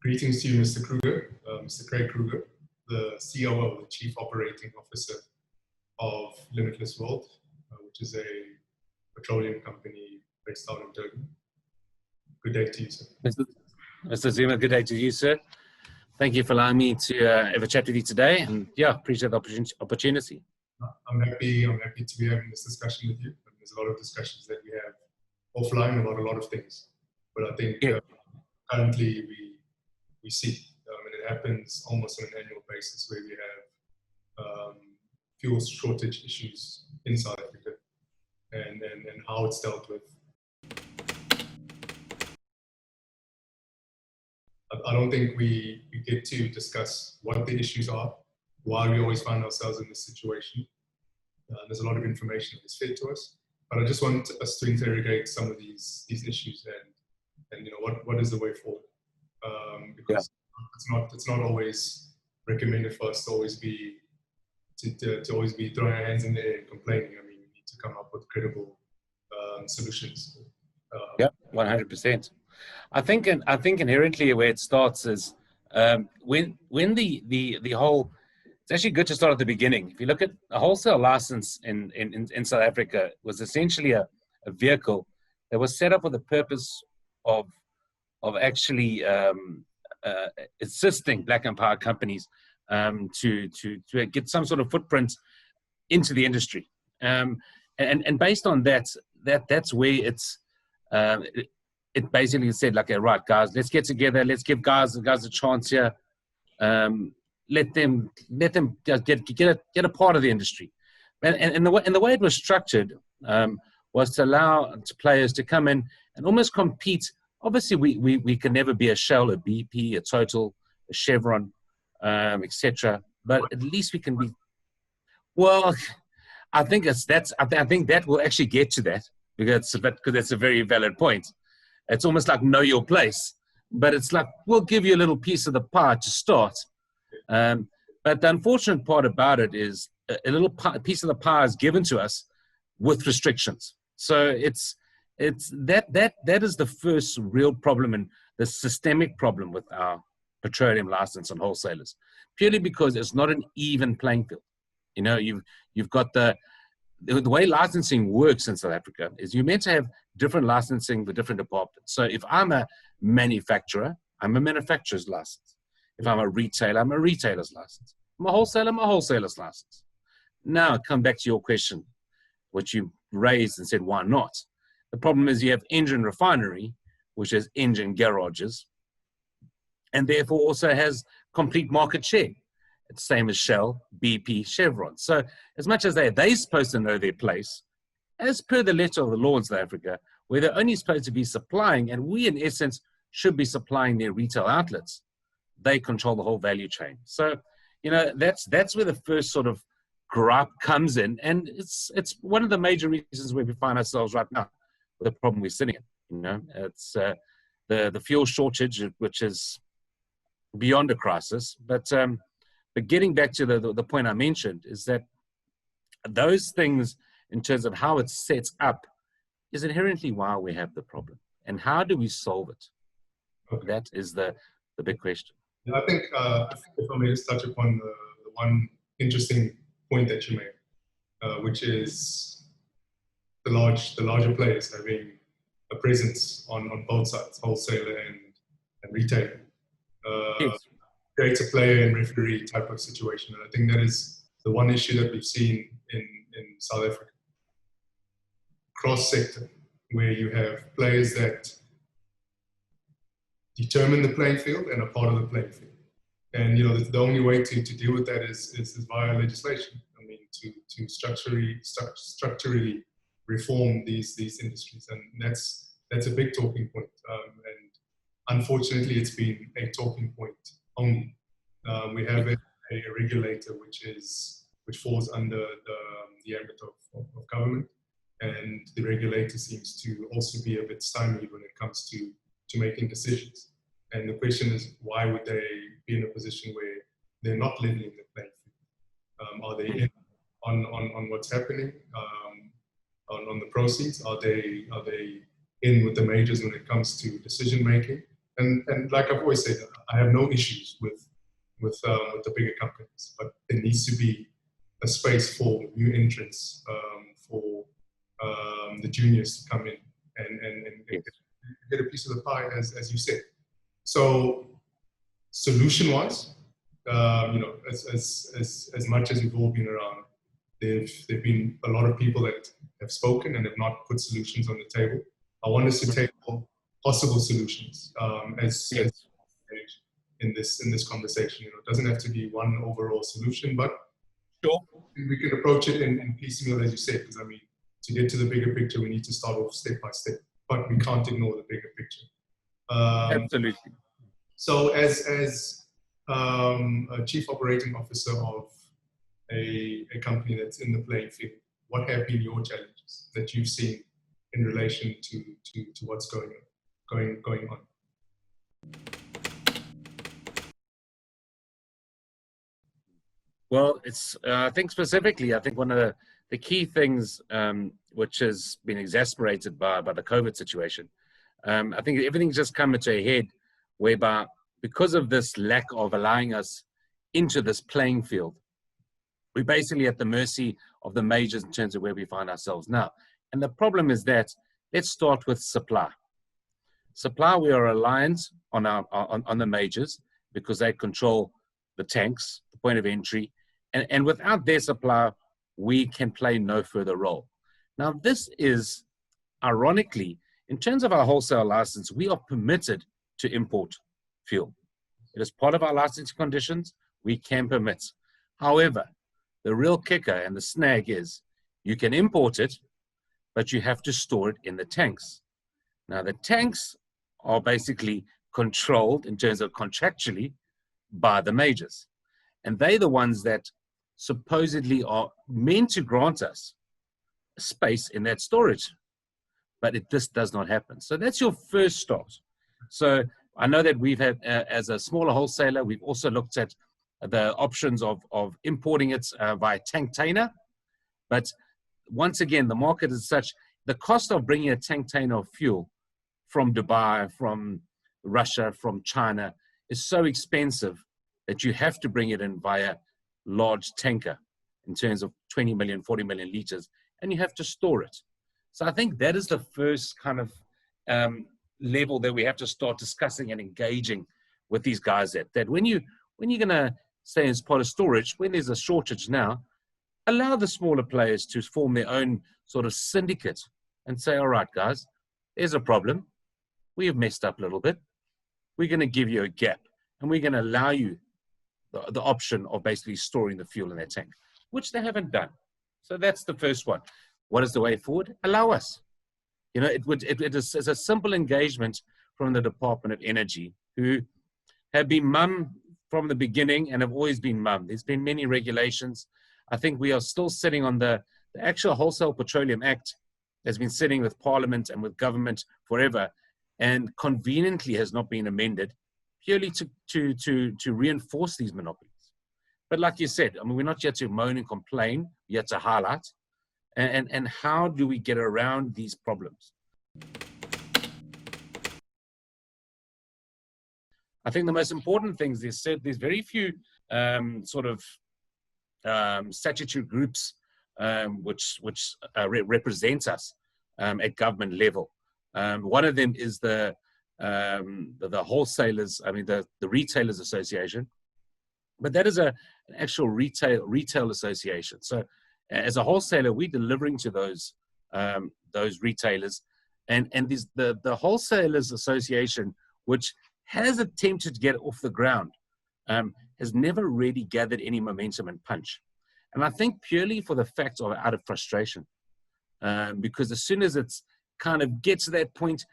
Greetings to you, Mr. Kruger, Mr. Craig Kruger, the COO, the Chief Operating Officer of Limitless World, which is a petroleum company based out of Durban. Good day to you, sir. Mr. Zuma, good day to you, sir. Thank you for allowing me to have a chat with you today, and yeah, appreciate the opportunity. I'm happy to be having this discussion with you. There's a lot of discussions that we have offline about a lot of things, but I think currently we see, and it happens almost on an annual basis, where we have fuel shortage issues in South Africa, and how it's dealt with. I don't think we get to discuss what the issues are, why we always find ourselves in this situation. There's a lot of information that is fed to us, but I just want us to interrogate some of these issues and you know, what is the way forward, because it's not always recommended for us to always be throwing our hands in the air and complaining. I mean, we need to come up with credible solutions. Yeah, 100%. I think inherently where it starts is when the whole. It's actually good to start at the beginning. If you look at a wholesale license in South Africa, was essentially a vehicle that was set up with the purpose of actually assisting black and power companies to get some sort of footprint into the industry, and based on that's where it basically said, like, okay, right, guys, let's get together, let's give guys a chance here. Let them get a part of the industry, and the way it was structured was to allow players to come in and almost compete. Obviously, we can never be a Shell, a BP, a Total, a Chevron, etc. But at least we can be. Well, I think I think that will actually get to that because that's a very valid point. It's almost like know your place, but it's like we'll give you a little piece of the pie to start. But the unfortunate part about it is a little piece of the pie is given to us with restrictions. So it's that is the first real problem and the systemic problem with our petroleum license and wholesalers, purely because it's not an even playing field. You know, you've got the way licensing works in South Africa is you're meant to have different licensing for different departments. So if I'm a manufacturer, I'm a manufacturer's license. If I'm a retailer, I'm a retailer's license. I'm a wholesaler, I'm a wholesaler's license. Now, come back to your question, which you raised and said, why not? The problem is you have engine refinery, which has engine garages, and therefore also has complete market share. It's the same as Shell, BP, Chevron. So as much as they're supposed to know their place, as per the letter of the law in South Africa, where they're only supposed to be supplying, and we in essence should be supplying their retail outlets, they control the whole value chain. So, you know, that's where the first sort of gripe comes in, and it's one of the major reasons where we find ourselves right now with the problem we're sitting in. You know, it's the fuel shortage, which is beyond a crisis. But getting back to the point I mentioned is that those things, in terms of how it's set up, is inherently why we have the problem, and how do we solve it? Okay. That is the big question. I think if I may just touch upon the one interesting point that you made, which is the larger players having a presence on both sides, wholesaler and retailer, creates a player and referee type of situation. And I think that is the one issue that we've seen in South Africa, cross-sector, where you have players that determine the playing field and are part of the playing field. And you know, the only way to deal with that is via legislation. I mean, to structurally reform these industries, and that's a big talking point. And unfortunately, it's been a talking point only. We have a regulator which falls under the ambit of government, and the regulator seems to also be a bit stymied when it comes to making decisions. And the question is, why would they be in a position where they're not leveling the playing field? Are they in on what's happening, on the proceeds? Are they in with the majors when it comes to decision making, And like I've always said, I have no issues with the bigger companies, but there needs to be a space for new entrants, for the juniors to come in and Yes. get a piece of the pie, as you said. So solution-wise, as much as we've all been around, there've been a lot of people that have spoken and have not put solutions on the table. I want us to take possible solutions as in this conversation. It doesn't have to be one overall solution, but Sure. we can approach it in piecemeal, as you said, because to get to the bigger picture, we need to start off step by step, but we can't ignore the bigger picture. Absolutely. So as a chief operating officer of a company that's in the playing field, what have been your challenges that you've seen in relation to what's going on? Well, it's I think specifically, I think one of the key things which has been exacerbated by the COVID situation, I think everything's just come to a head whereby because of this lack of allowing us into this playing field, we're basically at the mercy of the majors in terms of where we find ourselves now. And the problem is that, let's start with supply. Supply, we are reliant on the majors because they control the tanks, the point of entry, and without their supply, we can play no further role. Now, this is, ironically, in terms of our wholesale license, we are permitted to import fuel. It is part of our licensing conditions, we can permit. However, the real kicker and the snag is you can import it, but you have to store it in the tanks. Now, the tanks are basically controlled in terms of contractually by the majors. And they're the ones that supposedly are meant to grant us space in that storage. But this does not happen. So that's your first start. So I know that we've had, as a smaller wholesaler, we've also looked at the options of importing it via tank tainer. But once again, the market is such, the cost of bringing a tank tainer of fuel from Dubai, from Russia, from China is so expensive that you have to bring it in via large tanker in terms of 20 million, 40 million liters, and you have to store it. So I think that is the first kind of level that we have to start discussing and engaging with these guys at. That when you're going to say as part of storage, when there's a shortage now, allow the smaller players to form their own sort of syndicate and say, all right, guys, there's a problem. We have messed up a little bit. We're going to give you a gap, and we're going to allow you the option of basically storing the fuel in that tank, which they haven't done. So that's the first one. What is the way forward? Allow us. It is a simple engagement from the Department of Energy, who have been mum from the beginning and have always been mum. There's been many regulations. I think we are still sitting on the actual Wholesale Petroleum Act has been sitting with Parliament and with government forever, and conveniently has not been amended, purely to reinforce these monopolies. But like you said, we're not here to moan and complain, we're here to highlight. And how do we get around these problems? I think the most important things is said there's very few statutory groups which represent us at government level. One of them is the wholesalers, the Retailers Association, but that is an actual retail association. So as a wholesaler, we're delivering to those retailers, and the Wholesalers Association, which has attempted to get off the ground, has never really gathered any momentum and punch. And I think purely for the fact of out of frustration, because as soon as it's kind of gets to that point,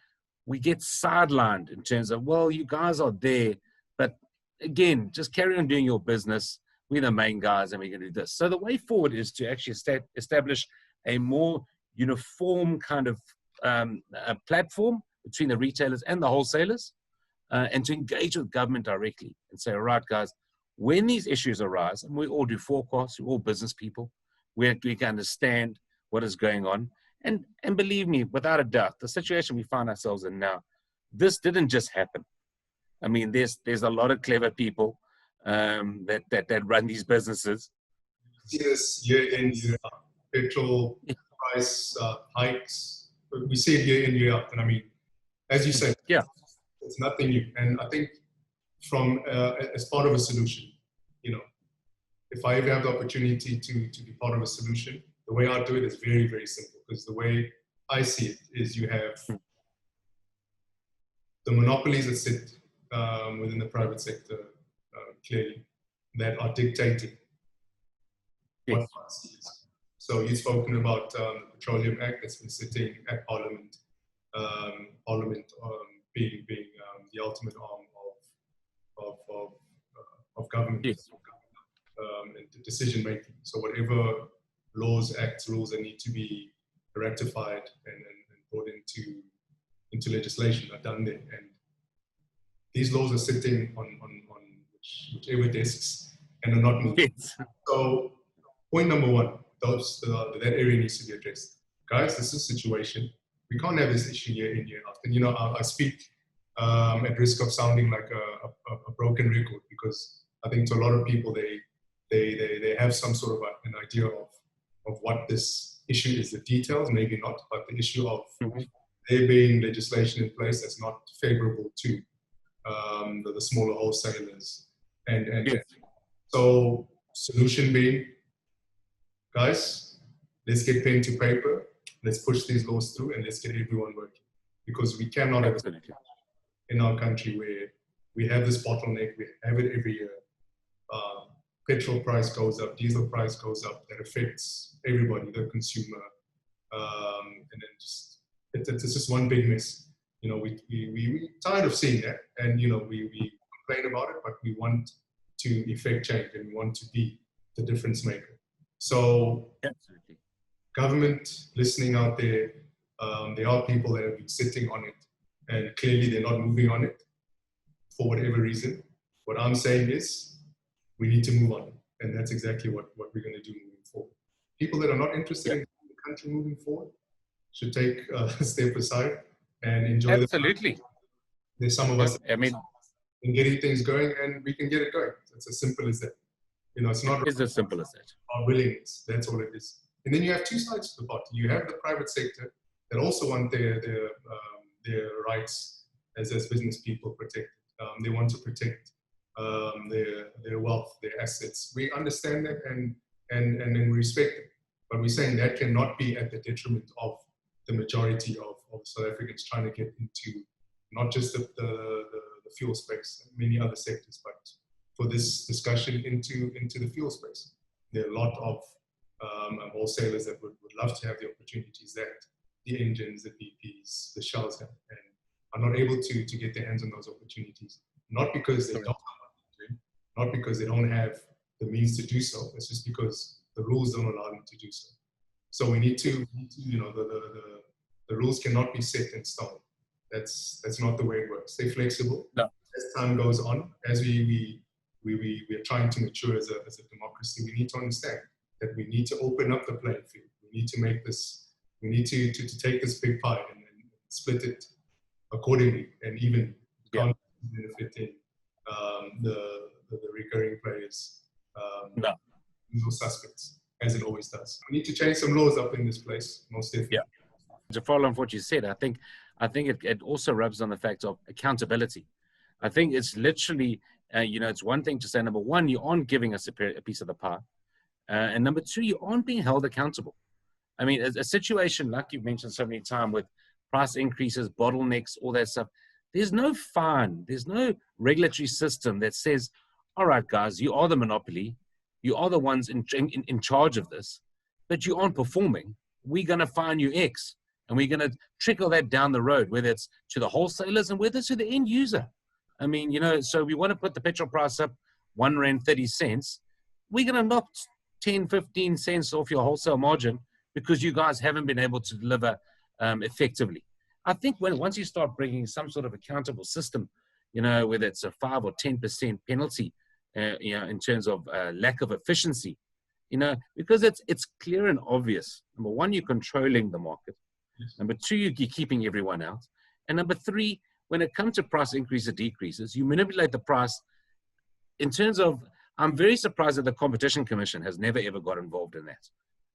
we get sidelined in terms of, well, you guys are there, but again, just carry on doing your business. We're the main guys and we're going to do this. So the way forward is to actually establish a more uniform kind of a platform between the retailers and the wholesalers, and to engage with government directly and say, all right, guys, when these issues arise, and we all do forecasts, we're all business people, we can understand what is going on. And believe me, without a doubt, the situation we find ourselves in now, this didn't just happen. I mean, there's a lot of clever people that run these businesses. See this year in, year out. Petrol price hikes. We see it year in, year out. And I mean, as you said, Yeah, it's nothing new. And I think from as part of a solution, you know, if I ever have the opportunity to be part of a solution, the way I do it is very, very simple. Because the way I see it is you have the monopolies that sit within the private sector, clearly, that are dictating what price is. So you've spoken about the Petroleum Act that's been sitting at Parliament, Parliament being the ultimate arm of government and decision making. So whatever laws, acts, rules that need to be rectified and brought into legislation are done there. And these laws are sitting on whichever desks and are not moving. So point number one, that area needs to be addressed. Guys, this is a situation. We can't have this issue year in, year out. And, you know, I speak at risk of sounding like a broken record, because I think to a lot of people, they have some sort of an idea of what this issue is. The details, maybe not, but the issue of there being legislation in place that's not favorable to the smaller wholesalers. And so solution being, guys, let's get pen to paper, let's push these laws through, and let's get everyone working. Because we cannot have it in our country where we have this bottleneck, we have it every year. Petrol price goes up, diesel price goes up, that affects everybody, the consumer. And then it's just one big mess. You know, we're tired of seeing that, and, you know, we complain about it, but we want to effect change and we want to be the difference maker. So, absolutely, government listening out there, there are people that have been sitting on it, and clearly they're not moving on it for whatever reason. What I'm saying is, we need to move on, and that's exactly what we're going to do moving forward. People that are not interested in the country moving forward should take a step aside and enjoy. Absolutely. There's some of us, I mean, in getting things going, and we can get it going. It's as simple as that. You know, it's not as simple as that. Our willingness, that's all it is. And then you have two sides to the party. You have the private sector that also want their rights as business people protected. They want to protect their wealth, their assets. We understand that and we respect it. But we're saying that cannot be at the detriment of the majority of South Africans trying to get into not just the fuel space, many other sectors, but for this discussion into the fuel space. There are a lot of wholesalers that would love to have the opportunities that the engines, the BPs, the Shells have, and are not able to get their hands on those opportunities. Not because they don't know what they're doing, not because they don't have the means to do so. It's just because the rules don't allow them to do so. So we need to you know, the rules cannot be set in stone. That's not the way it works. Stay flexible. No. As time goes on, as we are trying to mature as a democracy, we need to understand that we need to open up the playing field. We need to make this, we need to take this big pie and split it accordingly, and even benefiting the recurring players, usual suspects, as it always does. We need to change some laws up in this place, most definitely. Yeah. To follow on what you said, I think it also rubs on the fact of accountability. I think it's literally, you know, it's one thing to say, number one, you aren't giving us a piece of the pie. And number two, you aren't being held accountable. I mean, a situation like you've mentioned so many times with price increases, bottlenecks, all that stuff, there's no fine, there's no regulatory system that says, all right, guys, you are the monopoly, you are the ones in charge of this, but you aren't performing. We're going to fine you X, and we're going to trickle that down the road, whether it's to the wholesalers and whether it's to the end user. I mean, you know, so we want to put the petrol price up R1.30. We're going to knock 10, 15 cents off your wholesale margin because you guys haven't been able to deliver effectively. I think once you start bringing some sort of accountable system, you know, whether it's a 5 or 10% penalty, you know, in terms of lack of efficiency, you know, because it's clear and obvious. Number one, you're controlling the market. Number two, you're keeping everyone out. And number three, when it comes to price increases or decreases, you manipulate the price in terms of, I'm very surprised that the Competition Commission has never ever got involved in that.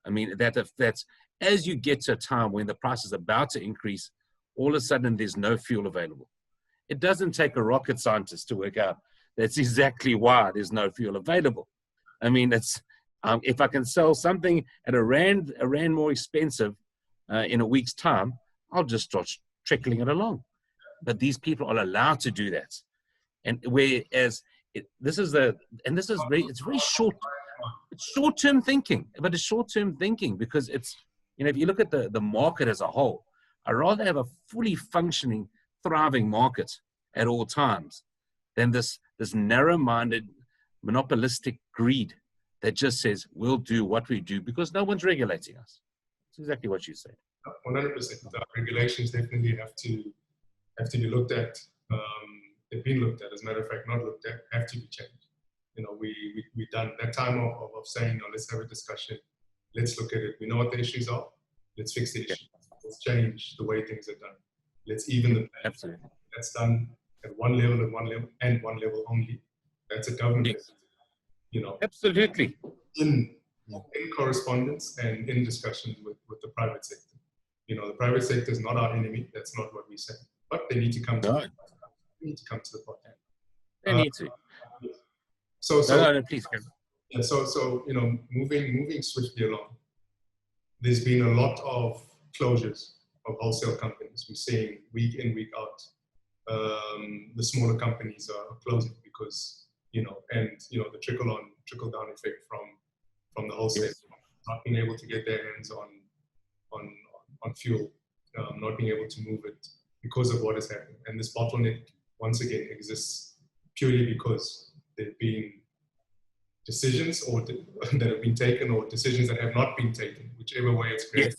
I mean, that's as you get to a time when the price is about to increase, all of a sudden there's no fuel available. It doesn't take a rocket scientist to work out that's exactly why there's no fuel available. I mean, it's if I can sell something at a rand more expensive in a week's time, I'll just start trickling it along. But these people are allowed to do that, and whereas it's very short-term thinking, but it's short-term thinking because it's, if you look at the market as a whole, I'd rather have a fully functioning, thriving market at all times than this narrow-minded, monopolistic greed that just says we'll do what we do because no one's regulating us. That's exactly what you said. 100%. Regulations definitely have to be looked at. They've been looked at, as a matter of fact, not looked at, have to be changed. We done that time of saying, let's have a discussion, let's look at it. We know what the issues are. Let's fix the issues. Let's change the way things are done. Let's even the plan. Absolutely. That's done at one level, and one level only. That's a government. Yes. Absolutely. In correspondence and in discussion with the private sector. The private sector is not our enemy. That's not what we say. But they need to come to the party. They need to. So no, please. Yeah, so moving swiftly along. There's been a lot of closures of wholesale companies. We're seeing week in, week out. The smaller companies are closing because the trickle down effect from the wholesale, not being able to get their hands on fuel, not being able to move it because of what is happening. And this bottleneck once again exists purely because there have been decisions that have been taken or decisions that have not been taken, whichever way it's created,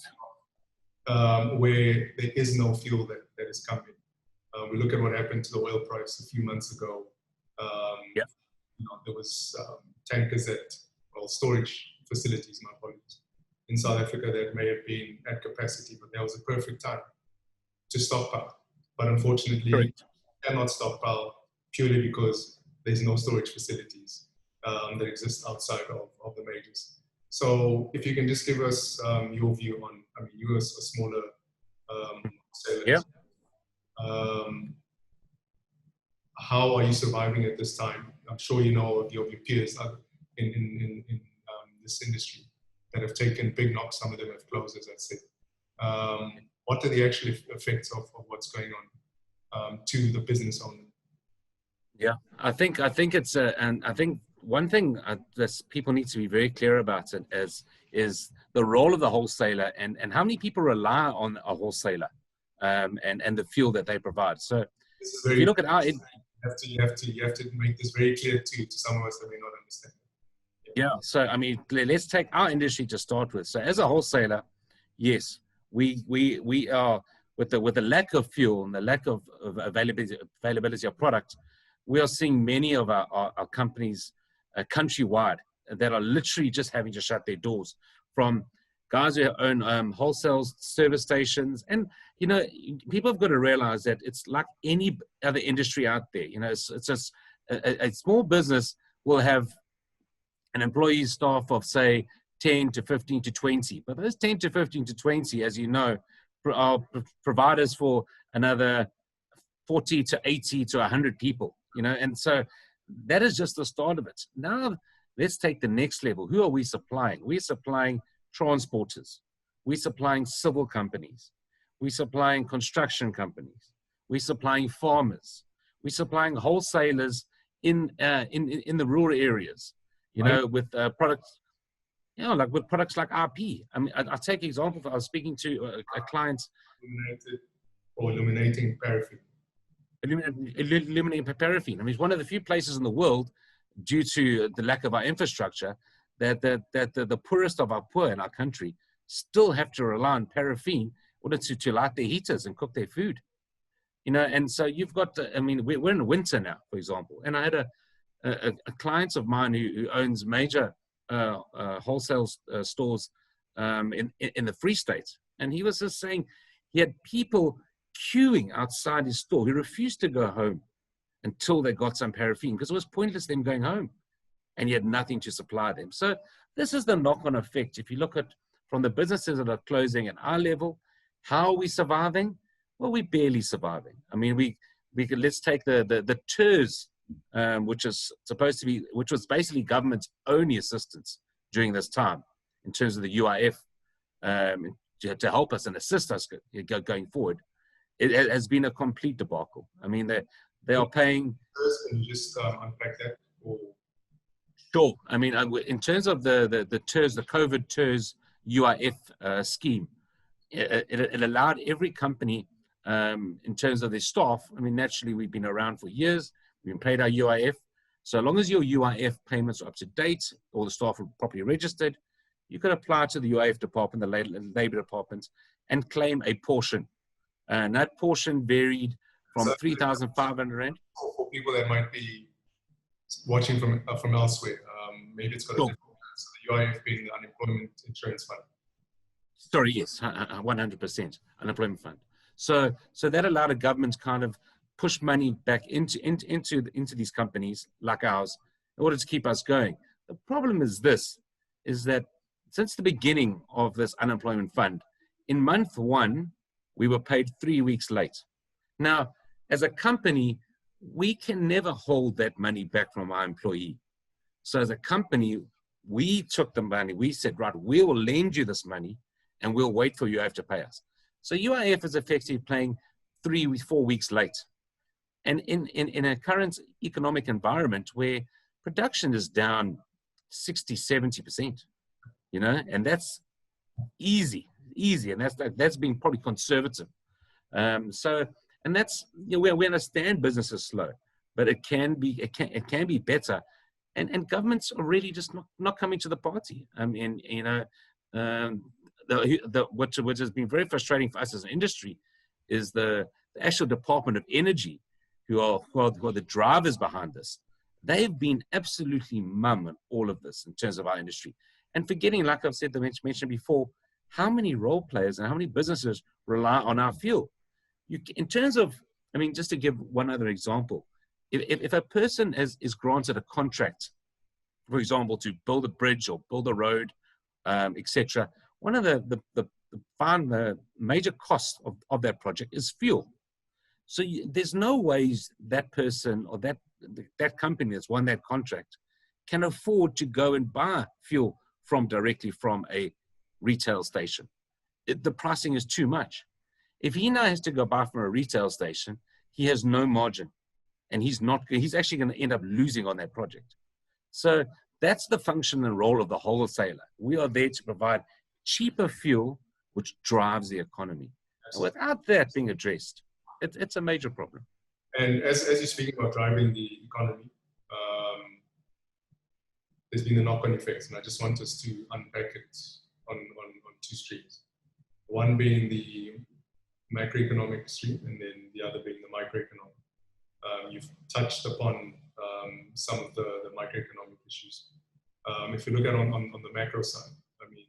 where there is no fuel that is coming. We look at what happened to the oil price a few months ago. There was tankers storage facilities, not volumes, in South Africa that may have been at capacity, but that was a perfect time to stockpile. But unfortunately, you cannot stockpile purely because there's no storage facilities that exist outside of the majors. So if you can just give us your view on, you as a smaller sailor, how are you surviving at this time? I'm sure you know of your peers in this industry that have taken big knocks. Some of them have closed, as I said. What are the actual effects of what's going on to the business owner? Yeah, I think it's and I think one thing that people need to be very clear about it is the role of the wholesaler and how many people rely on a wholesaler and the fuel that they provide. So if you look at our, you have to make this very clear to some of us that may not understand. Yeah. So let's take our industry to start with. So as a wholesaler, yes, we are with the lack of fuel and the lack of availability of product, we are seeing many of our companies countrywide that are literally just having to shut their doors, from guys who own wholesale service stations. And people have got to realize that it's like any other industry out there. It's just a small business will have an employee staff of, say, 10 to 15 to 20. But those 10 to 15 to 20, as you know, are providers for another 40 to 80 to 100 people, and so that is just the start of it. Now, let's take the next level. Who are we supplying? We're supplying transporters. We're supplying civil companies. We're supplying construction companies. We're supplying farmers. We're supplying wholesalers in the rural areas, with products, like with products like RP. I'll take an example. I was speaking to a client. Illuminating paraffin. Illuminating paraffin. It's one of the few places in the world, due to the lack of our infrastructure, that the poorest of our poor in our country still have to rely on paraffin in order to light their heaters and cook their food. And so you've got, we're in winter now, for example, and I had a client of mine who owns major wholesale stores in the Free State, and he was just saying he had people queuing outside his store. He refused to go home until they got some paraffin, because it was pointless them going home, and he had nothing to supply them. So this is the knock-on effect. If you look at from the businesses that are closing at our level, how are we surviving? Well, we're barely surviving. I mean, we could, let's take the TERS, which was basically government's only assistance during this time in terms of the UIF, to help us and assist us going forward. It has been a complete debacle. I mean, they are paying. Can you just unpack that? Or? Sure. I mean, in terms of the TERS, the COVID TERS UIF scheme, it allowed every company, in terms of their staff. I mean, naturally, we've been around for years. We've been paid our UIF. So long as your UIF payments are up to date, all the staff are properly registered, you could apply to the UIF department, the labor department, and claim a portion. And that portion varied from 3,500 Rand. For people that might be watching from elsewhere, maybe it's got a different name. So the UIF being the Unemployment Insurance Fund. Sorry, yes, 100% unemployment fund. So that allowed a government to kind of push money back into these companies like ours in order to keep us going. The problem is that since the beginning of this unemployment fund, in month 1, we were paid 3 weeks late. Now, as a company, we can never hold that money back from our employee. So as a company, we took the money. We said, right, we will lend you this money and we'll wait for UIF to pay us. So UIF is effectively paying 3-4 weeks late. And in a current economic environment where production is down 60-70%, and that's easy, and that's being probably conservative. And that's, we understand business is slow, but it can be better, and governments are really just not coming to the party. I mean, what has been very frustrating for us as an industry is the actual Department of Energy, who are the drivers behind this. They've been absolutely mum on all of this in terms of our industry, and forgetting, like I've said, mentioned before, how many role players and how many businesses rely on our fuel. In terms of, I mean, just to give one other example, if a person is granted a contract, for example, to build a bridge or build a road, etc., one of the major costs of that project is fuel. So there's no ways that person or that company that's won that contract can afford to go and buy fuel directly from a retail station. The pricing is too much. If he now has to go buy from a retail station, he has no margin, and he's actually going to end up losing on that project. So that's the function and role of the wholesaler. We are there to provide cheaper fuel, which drives the economy. And without that being addressed, it's a major problem. And as you're speaking about driving the economy, there's been the knock-on effects, and I just want us to unpack it on 2 streams. One being the macroeconomic stream, and then the other being the microeconomic. You've touched upon some of the microeconomic issues. If you look at on the macro side, I mean,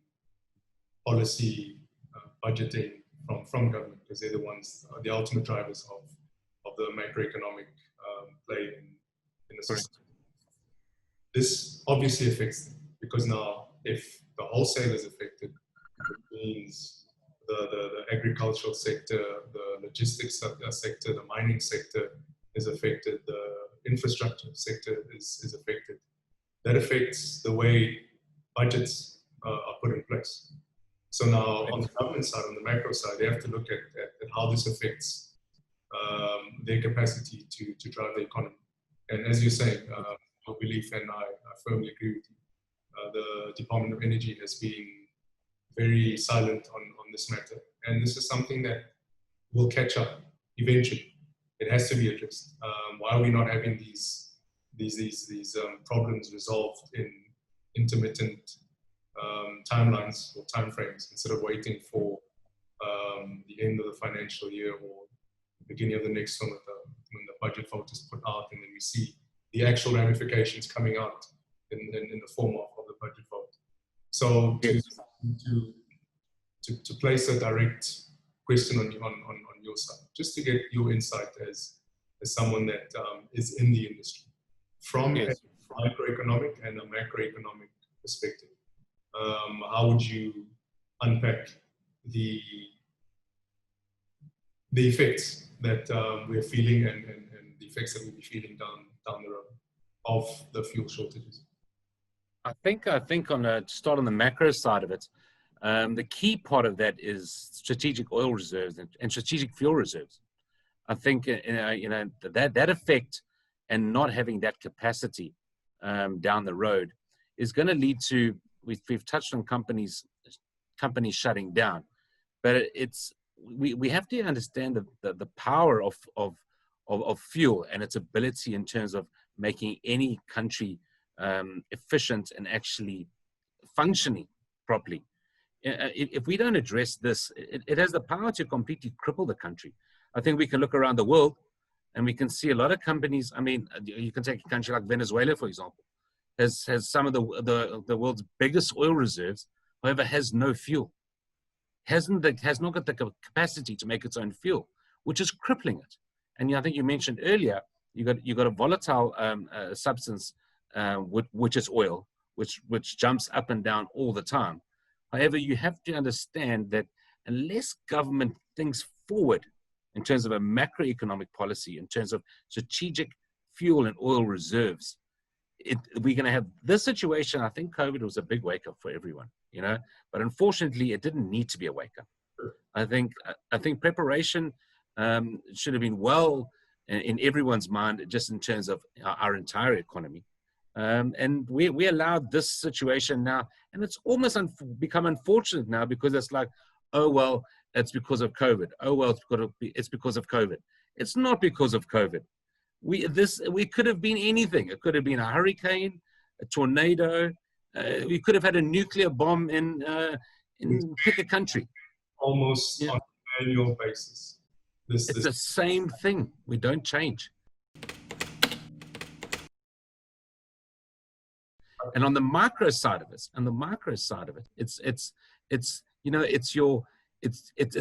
policy, budgeting from government, because they're the ones, the ultimate drivers of the macroeconomic play in the system. This obviously affects them, because now if the wholesale is affected, it means the agricultural sector, the logistics sector, the mining sector is affected, the infrastructure sector is affected. That affects the way budgets are put in place. So now on the government side, on the macro side, they have to look at how this affects their capacity to drive the economy. And as you're saying, your belief, and I firmly agree with you, the Department of Energy has been very silent on this matter. And this is something that will catch up eventually. It has to be addressed. Why are we not having these problems resolved in intermittent timelines or timeframes, instead of waiting for the end of the financial year or the beginning of the next one when the budget vote is put out, and then we see the actual ramifications coming out in the form of the budget vote. So to place a direct question on your side, just to get your insight as someone that is in the industry from a microeconomic and a macroeconomic perspective. How would you unpack the effects that we're feeling and the effects that we'll be feeling down the road of the fuel shortages? I think to start on the macro side of it, the key part of that is strategic oil reserves and strategic fuel reserves. I think that effect and not having that capacity down the road is going to lead to, we've touched on companies shutting down, but we have to understand the power of fuel and its ability in terms of making any country efficient and actually functioning properly. If we don't address this, it has the power to completely cripple the country. I think we can look around the world and we can see a lot of companies. I mean, you can take a country like Venezuela, for example, has some of the world's biggest oil reserves, however, has no fuel. Has not got the capacity to make its own fuel, which is crippling it. And I think you mentioned earlier, you got a volatile substance, which is oil, which jumps up and down all the time. However, you have to understand that unless government thinks forward in terms of a macroeconomic policy, in terms of strategic fuel and oil reserves, we're going to have this situation. I think COVID was a big wake up for everyone, but unfortunately it didn't need to be a wake up. I think preparation should have been well in everyone's mind, just in terms of our entire economy. And we allowed this situation now, and it's almost become unfortunate now, because it's like, oh, well, it's because of COVID. Oh, well, it's because of COVID. It's not because of COVID. We could have been anything. It could have been a hurricane, a tornado. We could have had a nuclear bomb in pick a country. Almost on an annual basis. It's the same thing. We don't change. And on the micro side of it, it's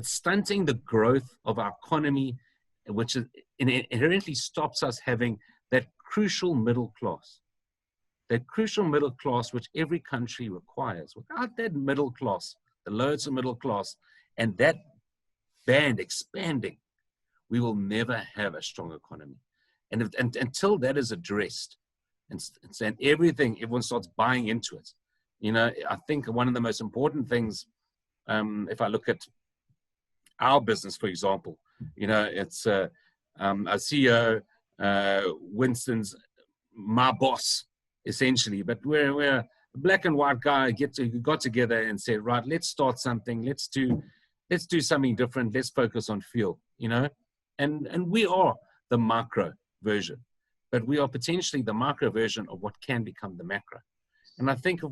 stunting the growth of our economy, which inherently stops us having that crucial middle class. That crucial middle class which every country requires. Without that middle class, the loads of middle class, and that band expanding, we will never have a strong economy. And until that is addressed, and everyone starts buying into it. I think one of the most important things, if I look at our business, for example, it's our CEO, Winston's my boss, essentially. But we're a black and white guy got together and said, right, let's start something. Let's do something different. Let's focus on fuel. And we are the micro version, but we are potentially the micro version of what can become the macro. And I think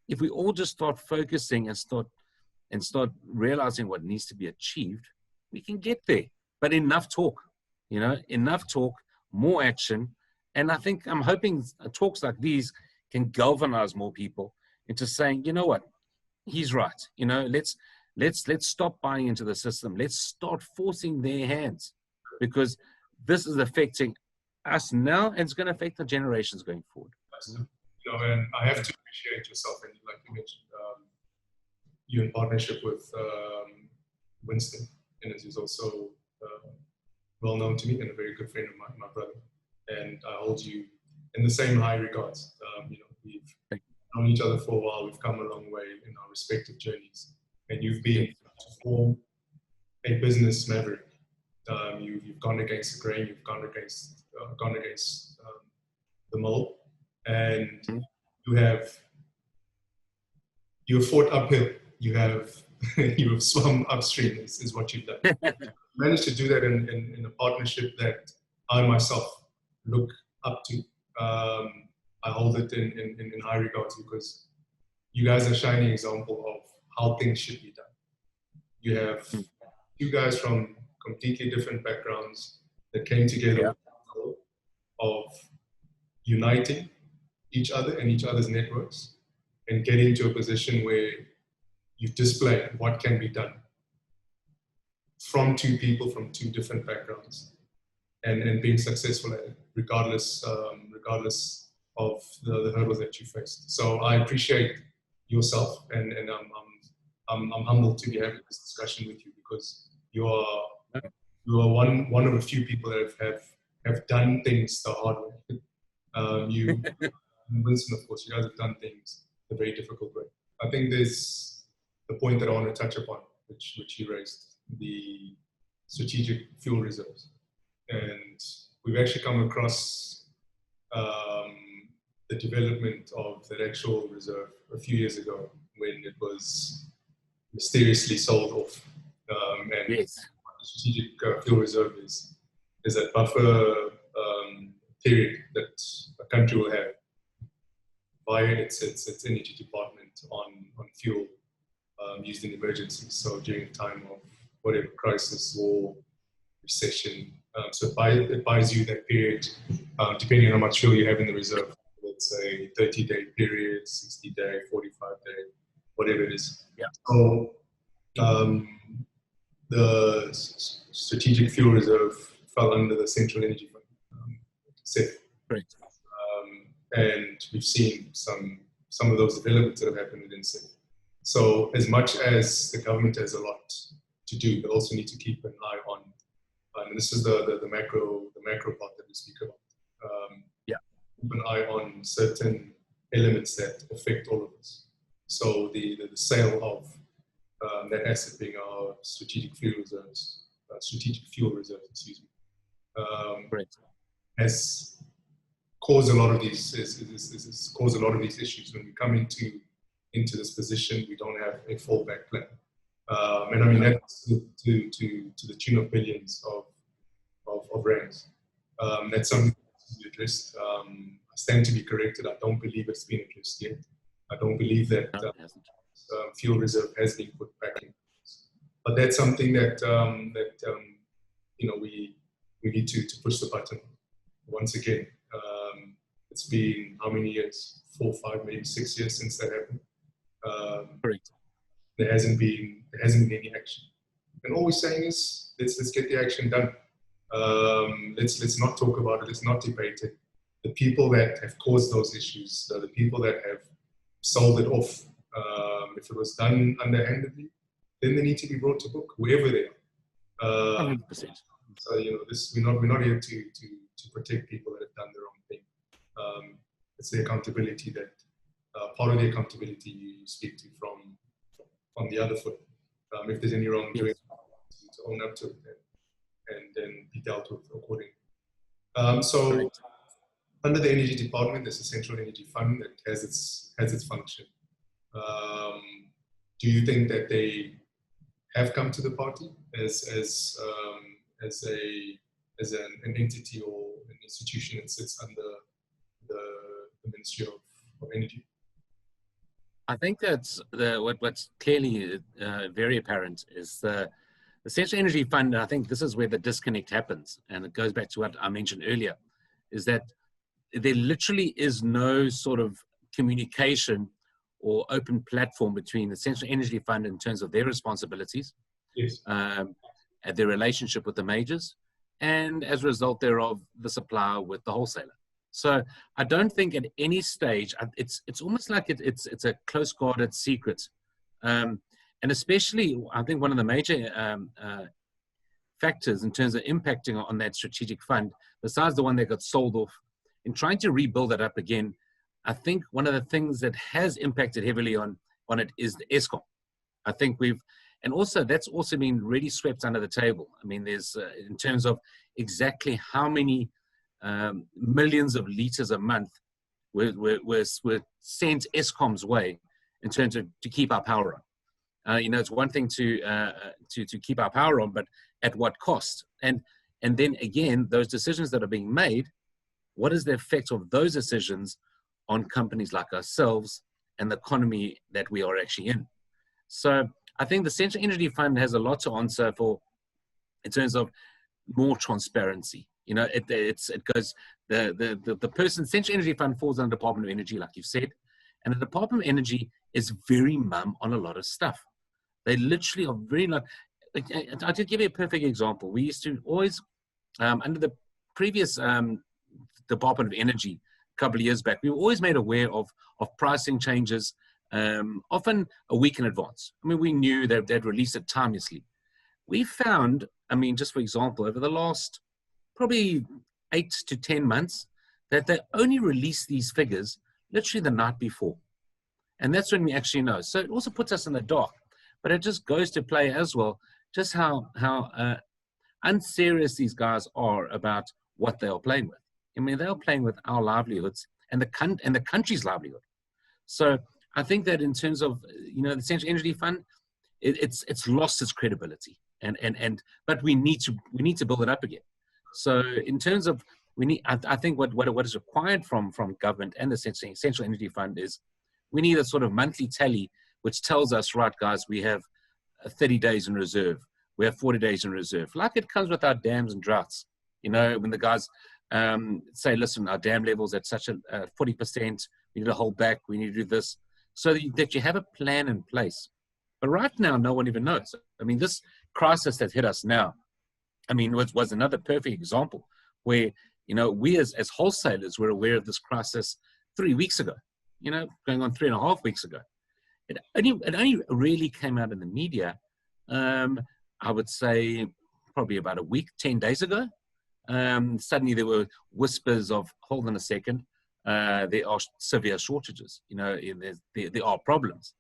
if we all just start focusing and start realizing what needs to be achieved, we can get there. But enough talk, more action. And I'm hoping talks like these can galvanize more people into saying, you know what, he's right. Let's stop buying into the system. Let's start forcing their hands, because this is affecting us now, and it's going to affect the generations going forward. And I have to appreciate yourself, and like you mentioned, you in partnership with Winston, and he's also well known to me and a very good friend of my brother, and I hold you in the same high regards. We've known each other for a while. We've come a long way in our respective journeys, and you've been to form a business maverick. You've gone against the grain. You've gone against the mold, and you've fought uphill. You have swum upstream. Is what you've done. You managed to do that in a partnership that I myself look up to. I hold it in high regards, because you guys are a shining example of how things should be done. You have two guys from completely different backgrounds that came together with the goal of uniting each other and each other's networks, and getting to a position where you display what can be done. from two people from two different backgrounds, and being successful at it, regardless of the hurdles that you faced. So I appreciate yourself, and I'm humbled to be having this discussion with you, because you are one of a few people that have done things the hard way. You and Winston, of course, you guys have done things the very difficult way. I think there's the point that I want to touch upon, which you raised, the strategic fuel reserves. And we've actually come across the development of that actual reserve a few years ago, when it was mysteriously sold off. And Yes. the strategic fuel reserve is that buffer period that a country will have via its energy department on fuel used in emergencies. So during a time of whatever crisis, war, recession. So it buys you that period, depending on how much fuel you have in the reserve. Let's say 30-day period, 60-day, 45-day, whatever it is. Yeah. So the strategic fuel reserve fell under the Central Energy Fund, CEF. Great. And we've seen some of those developments that have happened within CEF. So as much as the government has a lot to do, they also need to keep an eye on, and this is the macro part that we speak about. Keep an eye on certain elements that affect all of us. So the sale of that asset being our strategic fuel reserves, excuse me, has caused a lot of these issues. When we come into this position, we don't have a fallback plan, and I mean that's to the tune of billions of rands. That's something to be addressed. I stand to be corrected. I don't believe it's been addressed yet. I don't believe that fuel reserve has been put back in. But that's something that we need to push the button once again. It's been how many years? 4, 5, maybe 6 years since that happened. Correct. There hasn't been any action. And all we're saying is let's get the action done. Let's not talk about it. Let's not debate it. The people that have caused those issues, the people that have sold it off, if it was done underhandedly, then they need to be brought to book, whoever they are. 100%. So we're not here to protect people that have done the wrong thing. It's the accountability that part of the accountability you speak to from the other foot. If there's any wrongdoing, to own up to it and then be dealt with accordingly. So under the Energy Department, there's a Central Energy Fund that has its function. Do you think that they have come to the party as an entity or an institution that sits under the Ministry of Energy? I think that's what's clearly very apparent is the Central Energy Fund. I think this is where the disconnect happens, and it goes back to what I mentioned earlier, is that there literally is no sort of communication or open platform between the Central Energy Fund in terms of their responsibilities, yes, and their relationship with the majors, and as a result thereof, the supplier with the wholesaler. So I don't think at any stage, it's almost like it's a close guarded secret. And especially, I think one of the major factors in terms of impacting on that strategic fund, besides the one that got sold off, in trying to rebuild it up again, I think one of the things that has impacted heavily on it is the ESCOM. I think and also that's also been really swept under the table. I mean, there's in terms of exactly how many millions of liters a month were sent ESCOM's way in terms of to keep our power on. It's one thing to keep our power on, but at what cost? And then again, those decisions that are being made, what is the effect of those decisions on companies like ourselves and the economy that we are actually in? So I think the Central Energy Fund has a lot to answer for in terms of more transparency. It goes, the person, Central Energy Fund falls under the Department of Energy, like you've said, and the Department of Energy is very mum on a lot of stuff. They literally are very I'll just give you a perfect example. We used to always, under the previous Department of Energy a couple of years back, we were always made aware of pricing changes, often a week in advance. I mean, we knew that they'd release it timelessly. We found, I mean, just for example, over the last probably 8 to 10 months, that they only release these figures literally the night before. And that's when we actually know. So it also puts us in the dark. But it just goes to play as well, just how unserious these guys are about what they are playing with. I mean, they are playing with our livelihoods and the country's livelihood. So I think that in terms of, the Central Energy Fund, it's lost its credibility. But we need to build it up again. So in terms of, I think what is required from government and the Central Energy Fund is we need a sort of monthly tally which tells us, right, guys, we have 30 days in reserve. We have 40 days in reserve. Like it comes with our dams and droughts. When the guys say, listen, our dam level's at such a 40%, we need to hold back, we need to do this, so that you have a plan in place. But right now, no one even knows. I mean, this crisis that hit us now, I mean, was another perfect example where, we as wholesalers were aware of this crisis 3 weeks ago, going on 3.5 weeks ago. It only really came out in the media, I would say probably about a week, 10 days ago. Suddenly there were whispers of, hold on a second, there are severe shortages, there are problems.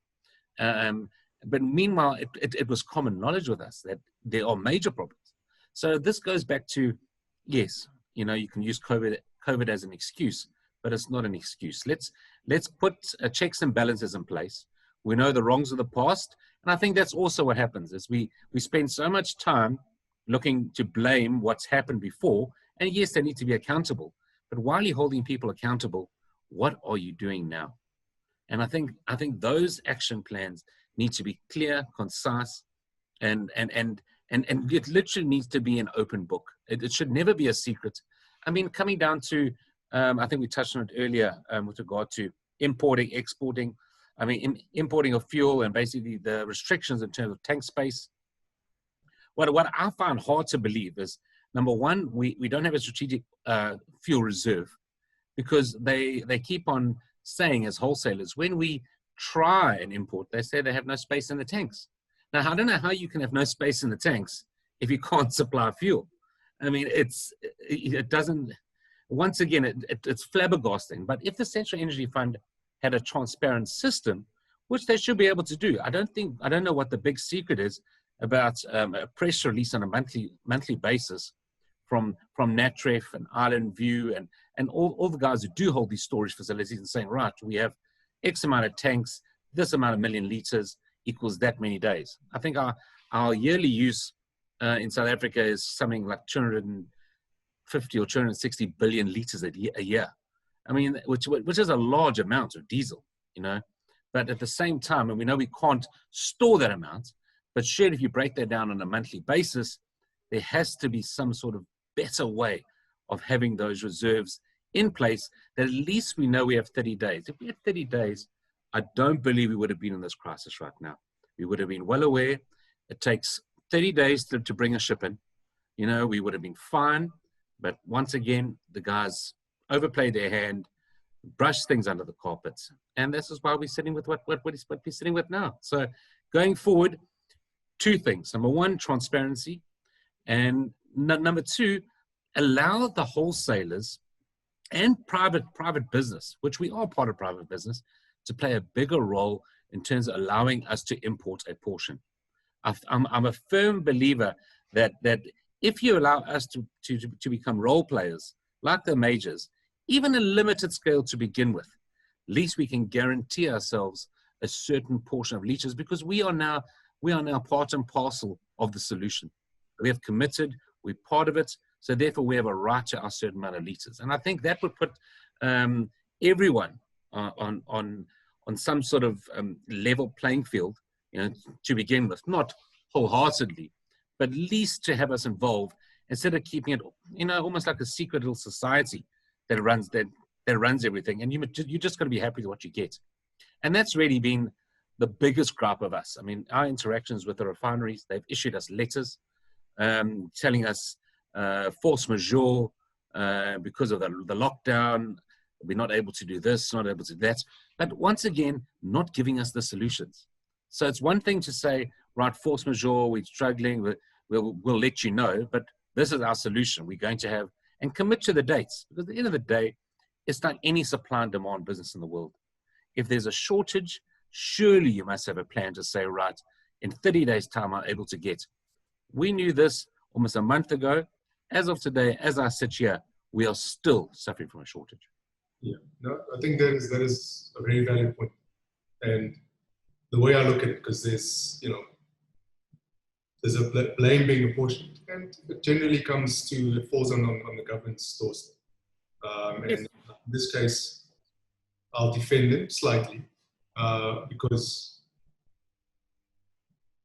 But meanwhile, it was common knowledge with us that there are major problems. So this goes back to, yes, you can use COVID as an excuse, but it's not an excuse. Let's put checks and balances in place. We know the wrongs of the past. And I think that's also what happens is we spend so much time looking to blame what's happened before. And yes, they need to be accountable. But while you're holding people accountable, what are you doing now? And I think those action plans need to be clear, concise, and it literally needs to be an open book. It should never be a secret. I mean, coming down to, I think we touched on it earlier with regard to importing, exporting. I mean, importing of fuel and basically the restrictions in terms of tank space. What I find hard to believe is, number one, we don't have a strategic fuel reserve because they keep on saying as wholesalers, when we try and import, they say they have no space in the tanks. Now, I don't know how you can have no space in the tanks if you can't supply fuel. I mean, it doesn't, once again, it's flabbergasting. But if the Central Energy Fund had a transparent system, which they should be able to do. I don't know what the big secret is about a press release on a monthly basis from NatRef and Island View and all the guys who do hold these storage facilities and saying, right, we have X amount of tanks, this amount of million liters equals that many days. I think our yearly use in South Africa is something like 250 or 260 billion liters a year. I mean, which is a large amount of diesel, but at the same time, and we know we can't store that amount, but surely if you break that down on a monthly basis, there has to be some sort of better way of having those reserves in place that at least we know we have 30 days. If we had 30 days, I don't believe we would have been in this crisis right now. We would have been well aware. It takes 30 days to bring a ship in. We would have been fine. But once again, the guys overplayed their hand, brushed things under the carpets. And this is why we're sitting with what we're sitting with now. So going forward, two things. Number one, transparency. And number two, allow the wholesalers and private business, which we are part of private business, to play a bigger role in terms of allowing us to import a portion. I'm a firm believer that if you allow us to become role players like the majors, even a limited scale to begin with, at least we can guarantee ourselves a certain portion of liters because we are now part and parcel of the solution. We have committed, we're part of it, so therefore we have a right to our certain amount of liters. And I think that would put everyone on some sort of level playing field, to begin with, not wholeheartedly, but at least to have us involved instead of keeping it, almost like a secret little society that runs everything. And you just got to be happy with what you get. And that's really been the biggest gripe of us. I mean, our interactions with the refineries, they've issued us letters telling us force majeure because of the lockdown. We're not able to do this, not able to do that. But once again, not giving us the solutions. So it's one thing to say, right, force majeure, we're struggling, we'll let you know, but this is our solution. We're going to have, and commit to the dates. Because at the end of the day, it's like any supply and demand business in the world. If there's a shortage, surely you must have a plan to say, right, in 30 days' time, I'm able to get. We knew this almost a month ago. As of today, as I sit here, we are still suffering from a shortage. Yeah, no, I think that is a very valid point. And the way I look at it, because there's a blame being apportioned, and it generally it falls on the government's doorstep. Yes. And in this case, I'll defend them slightly because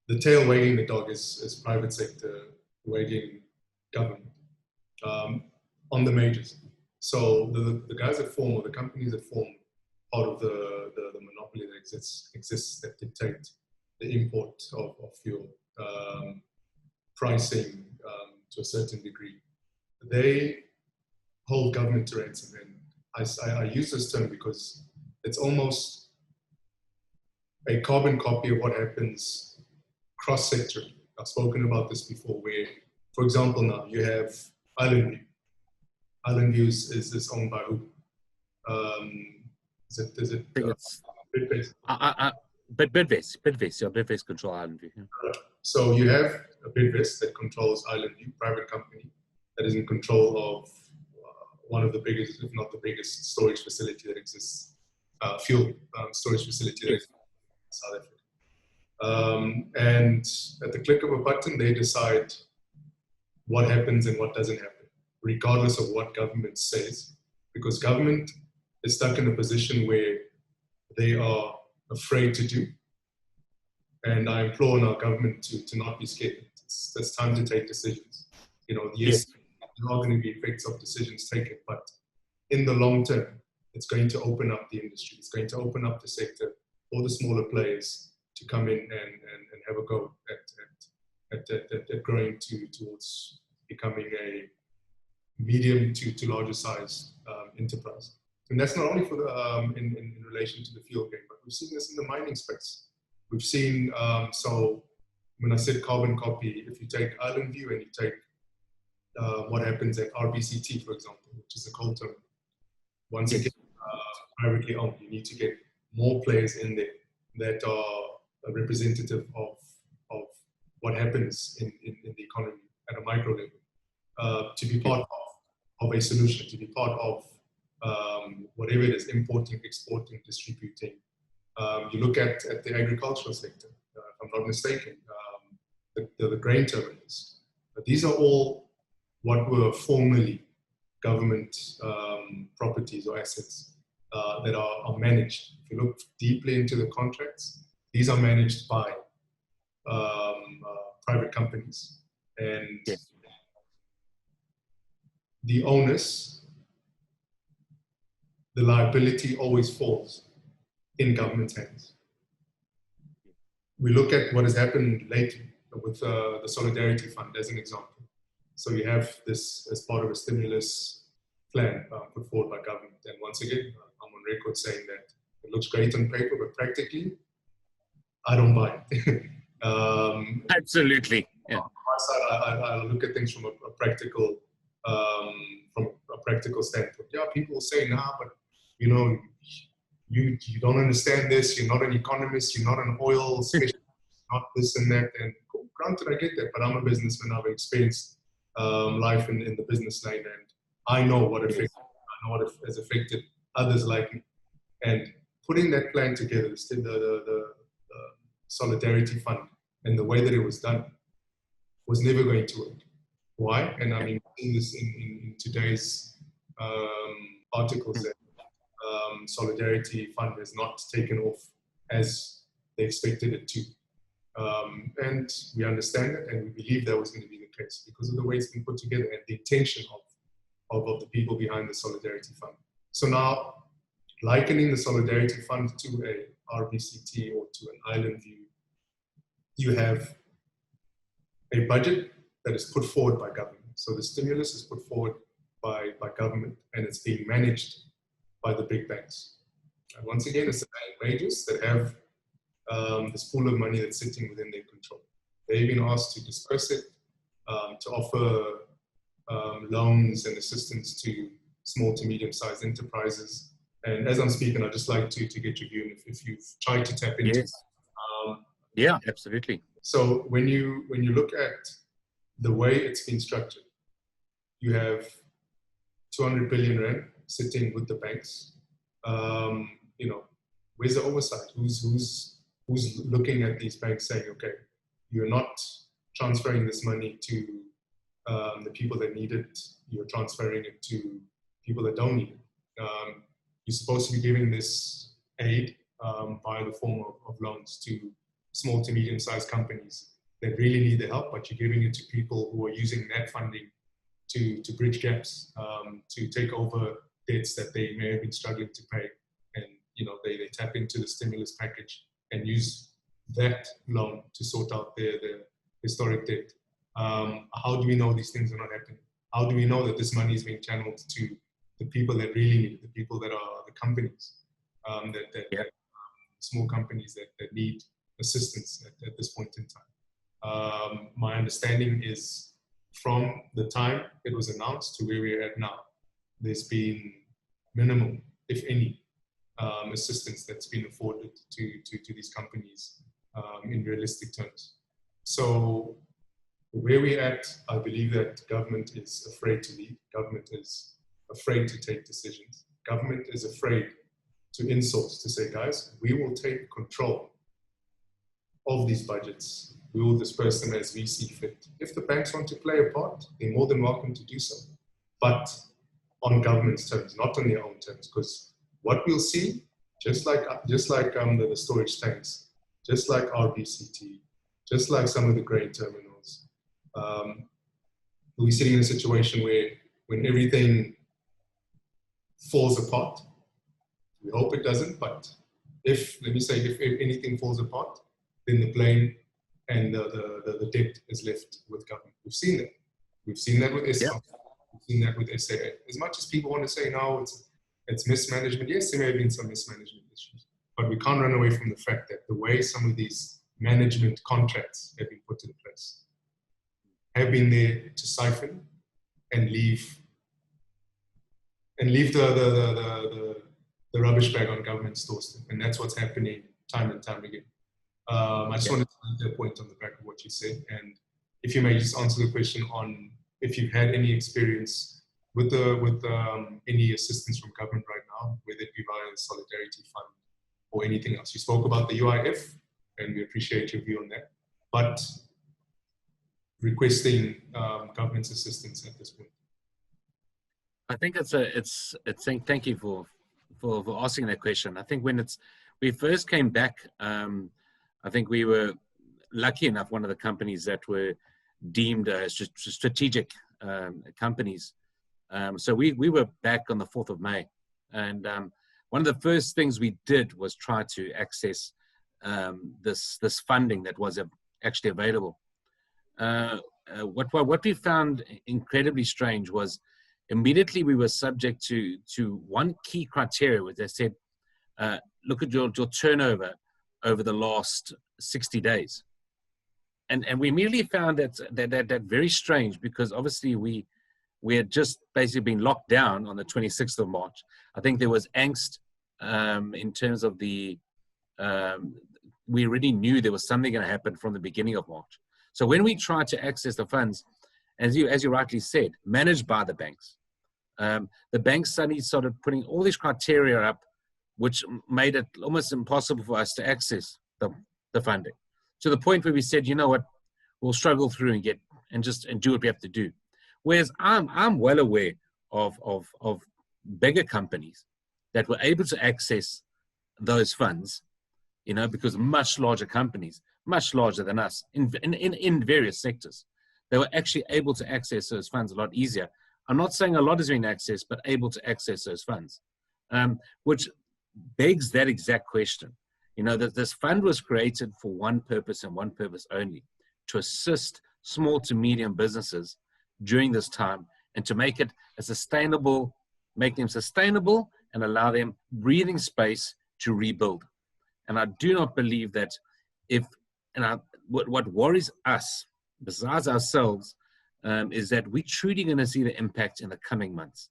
the tail wagging the dog is private sector wagging government on the majors. So the guys that form, or the companies that form part of the monopoly that exists that dictate the import of fuel, pricing to a certain degree, they hold government to ransom. And I use this term because it's almost a carbon copy of what happens cross-sectorally. I've spoken about this before, where, for example, now you have Island View. Island View is owned by who? Is it Bidvest? Bidvest, yeah, Bidvest control Island View. Yeah. So you have a Bidvest that controls Island View, private company that is in control of one of the biggest, if not the biggest, storage facility that exists, fuel storage facility that exists in South Africa. And at the click of a button, they decide what happens and what doesn't happen, regardless of what government says, because government is stuck in a position where they are afraid to do. And I implore our government to not be scared. It's time to take decisions. Yes, there are going to be effects of decisions taken, but in the long term, it's going to open up the industry. It's going to open up the sector for the smaller players to come in and have a go at growing towards becoming a medium to larger size enterprise. And that's not only for in relation to the fuel game, but we've seen this in the mining space. We've seen, so when I said carbon copy, if you take Island View and you take what happens at RBCT, for example, which is a coal terminal, once again, privately owned, you need to get more players in there that are representative of what happens in the economy at a micro level, to be part of a solution, to be part of whatever it is, importing, exporting, distributing. You look at the agricultural sector, if I'm not mistaken, the grain terminals. But these are all what were formerly government properties or assets that are managed. If you look deeply into the contracts, these are managed by private companies. And the onus, the liability always falls in government hands. We look at what has happened lately with the Solidarity Fund as an example. So you have this as part of a stimulus plan put forward by government. And once again, I'm on record saying that it looks great on paper, but practically, I don't buy it. Absolutely. Yeah. On my side, I look at things from a practical standpoint. Yeah, people will say, nah, but you don't understand this. You're not an economist. You're not an oil specialist. Not this and that. And granted, I get that, but I'm a businessman. I've experienced life in the business line, and I know what has affected others like me. And putting that plan together, the Solidarity Fund, and the way that it was done was never going to work. Why? And I mean, in this in today's articles that Solidarity Fund has not taken off as they expected it to. And we understand it, and we believe that was going to be the case because of the way it's been put together and the intention of the people behind the Solidarity Fund. So now likening the Solidarity Fund to a RBCT or to an island view, you have a budget that is put forward by government. So the stimulus is put forward by government, and it's being managed by the big banks. And once again, it's the bank majors that have this pool of money that's sitting within their control. They've been asked to disperse it, to offer loans and assistance to small to medium-sized enterprises. And as I'm speaking, I'd just like to get your view if you've tried to tap into it. Yeah, absolutely. So when you look at the way it's been structured, you have 200 billion rand sitting with the banks. Where's the oversight? Who's looking at these banks saying, okay, you're not transferring this money to the people that need it, you're transferring it to people that don't need it. You're supposed to be giving this aid by the form of loans to small to medium-sized companies that really need the help, but you're giving it to people who are using that funding to bridge gaps, to take over debts that they may have been struggling to pay. And, they tap into the stimulus package and use that loan to sort out their historic debt. How do we know these things are not happening? How do we know that this money is being channeled to the people that really need it, the people that are the companies, small companies that need assistance at this point in time? My understanding is from the time it was announced to where we're at now, there's been minimal, if any, assistance that's been afforded to these companies in realistic terms. So where we're at, I believe that government is afraid to lead. Government is afraid to take decisions. Government is afraid to insource, to say, guys, we will take control of these budgets. We will disperse them as we see fit. If the banks want to play a part, they're more than welcome to do so, but on government's terms, not on their own terms. Because what we'll see, just like the storage tanks, just like RBCT, just like some of the grain terminals, we'll be sitting in a situation where when everything falls apart, we hope it doesn't, but if anything falls apart, then the blame and the debt is left with government. We've seen that. We've seen that with SA. We've seen that with SAA. As much as people want to say, no, it's mismanagement. Yes, there may have been some mismanagement issues, but we can't run away from the fact that the way some of these management contracts have been put in place have been there to siphon and leave the rubbish bag on government's doorstep. And that's what's happening time and time again. I just wanted to make that point on the back of what you said. And if you may just answer the question on if you've had any experience with any assistance from government right now, whether it be via the Solidarity Fund or anything else. You spoke about the UIF, and we appreciate your view on that. But requesting government's assistance at this point. I think thank you for asking that question. I think when we first came back, I think we were lucky enough, one of the companies that were deemed strategic companies. So we were back on the 4th of May. And one of the first things we did was try to access this funding that was actually available. What we found incredibly strange was immediately we were subject to one key criteria, where they said, look at your turnover over the last 60 days. And we immediately found that very strange, because obviously we had just basically been locked down on the 26th of March. I think there was angst in terms of we already knew there was something going to happen from the beginning of March. So when we tried to access the funds, as you rightly said, managed by the banks, the banks suddenly started putting all these criteria up, which made it almost impossible for us to access the funding, to the point where we said, you know what, we'll struggle through and do what we have to do. Whereas I'm well aware of bigger companies that were able to access those funds, because much larger companies, much larger than us in various sectors, they were actually able to access those funds a lot easier. I'm not saying a lot is being accessed, but able to access those funds, which begs that exact question. You know, that this fund was created for one purpose and one purpose only, to assist small to medium businesses during this time and to make it a sustainable, make them sustainable and allow them breathing space to rebuild. And I do not believe that what worries us, besides ourselves, is that we're truly going to see the impact in the coming months.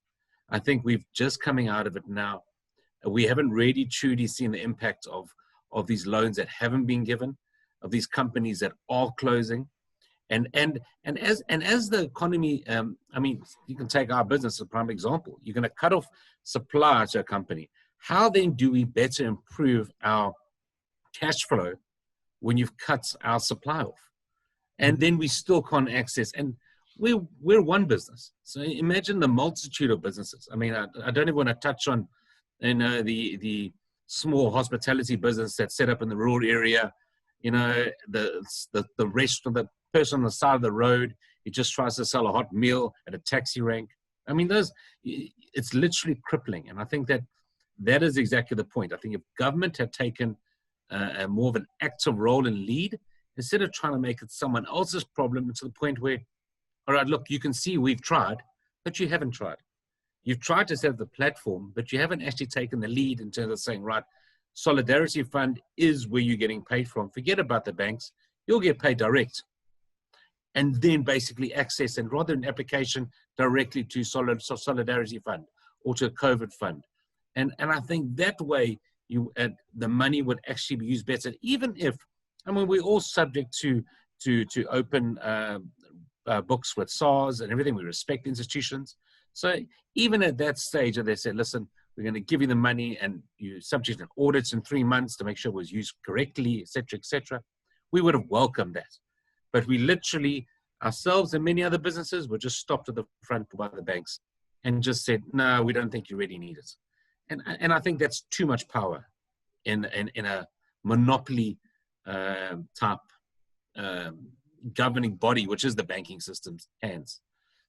I think we've just coming out of it now. We haven't really truly seen the impact of these loans that haven't been given, of these companies that are closing. And as the economy, I mean, you can take our business as a prime example. You're going to cut off supply to a company. How then do we better improve our cash flow when you've cut our supply off? And then we still can't access, and we're one business. So imagine the multitude of businesses. I mean, I don't even want to touch on, you know, the small hospitality business that's set up in the rural area, you know, the restaurant, the person on the side of the road, he just tries to sell a hot meal at a taxi rank. I mean, it's literally crippling. And I think that is exactly the point. I think if government had taken a more of an active role and lead, instead of trying to make it someone else's problem, to the point where, all right, look, you can see we've tried, but you haven't tried. You've tried to set up the platform, but you haven't actually taken the lead in terms of saying, right, Solidarity Fund is where you're getting paid from. Forget about the banks. You'll get paid direct. And then basically access, and rather an application directly to Solidarity Fund or to a COVID fund. And I think that way the money would actually be used better, even if, I mean, we're all subject to open books with SARS and everything. We respect institutions. So even at that stage, they said, listen, we're going to give you the money and you subject to audits in 3 months to make sure it was used correctly, et cetera, we would have welcomed that. But we literally, ourselves and many other businesses, were just stopped at the front by the banks and just said, no, we don't think you really need it. And I think that's too much power in a monopoly type governing body, which is the banking system's hands.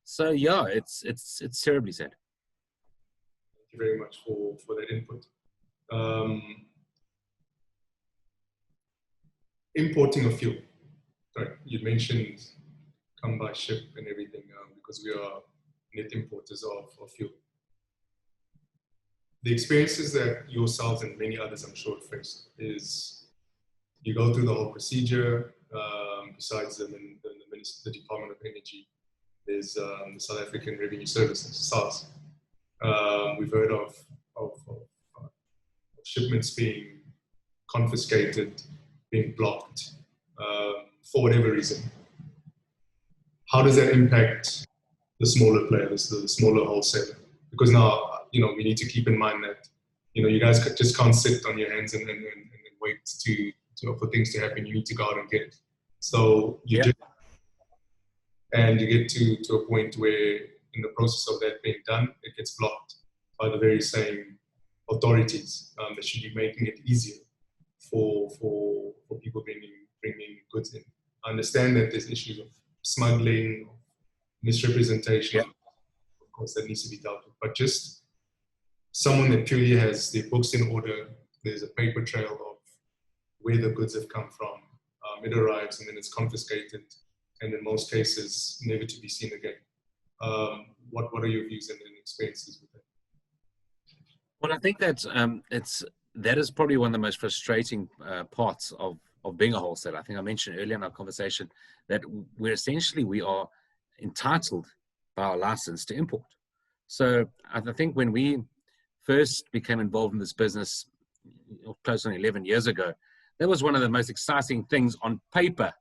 So yeah, it's terribly sad. Thank you very much for that input. Importing of fuel. Right. You mentioned come by ship and everything, because we are net importers of fuel. The experiences that yourselves and many others, I'm sure, face is you go through the whole procedure. Besides the Department of Energy, there's the South African Revenue Services, SARS. We've heard of shipments being confiscated, being blocked for whatever reason. How does that impact the smaller players, the smaller wholesaler? Because now, you know, we need to keep in mind that, you know, you guys just can't sit on your hands and wait for things to happen. You need to go out and get it. So you get to a point where, in the process of that being done, it gets blocked by the very same authorities that should be making it easier for people bringing goods in. I understand that there's issues of smuggling, misrepresentation, of course, that needs to be dealt with. But just someone that purely has their books in order, there's a paper trail of where the goods have come from. It arrives and then it's confiscated, and in most cases, never to be seen again. What are your views and experiences with that? Well, I think that is probably one of the most frustrating parts of being a wholesaler. I think I mentioned earlier in our conversation that we are entitled by our license to import. So I think when we first became involved in this business close on 11 years ago, that was one of the most exciting things on paper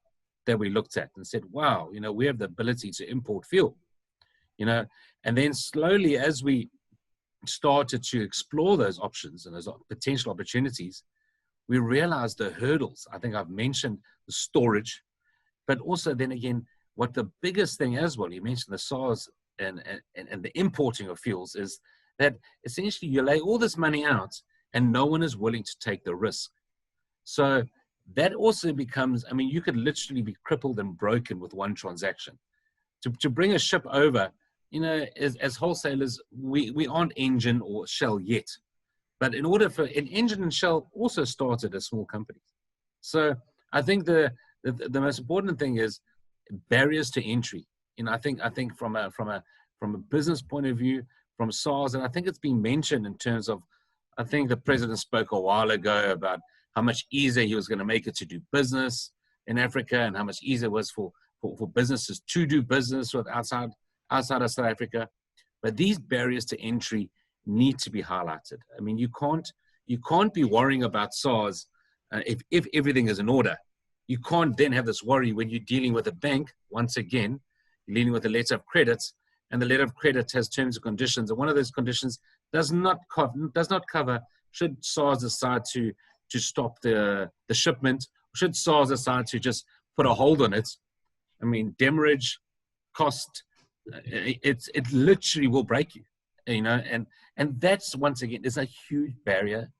that we looked at and said, wow, you know, we have the ability to import fuel, you know. And then slowly, as we started to explore those options and those potential opportunities, we realized the hurdles. I think I've mentioned the storage, but also then again, what the biggest thing as well, you mentioned the SARS and the importing of fuels, is that essentially you lay all this money out and no one is willing to take the risk. So that also becomes, I mean, you could literally be crippled and broken with one transaction. To bring a ship over, you know, as wholesalers, we aren't Engine or Shell yet. But in order for an Engine and Shell also started as small companies. So I think the most important thing is barriers to entry. I think from a business point of view, from SARS, and I think it's been mentioned in terms of, I think the president spoke a while ago about how much easier he was going to make it to do business in Africa, and how much easier it was for businesses to do business with outside of South Africa. But these barriers to entry need to be highlighted. I mean, you can't be worrying about SARS if everything is in order. You can't then have this worry when you're dealing with a bank. Once again, you're dealing with a letter of credit, and the letter of credit has terms and conditions, and one of those conditions does not cover should SARS decide to stop the shipment, should SARS decide to just put a hold on it. I mean, demurrage, cost, it literally will break you, and that's, once again, is a huge barrier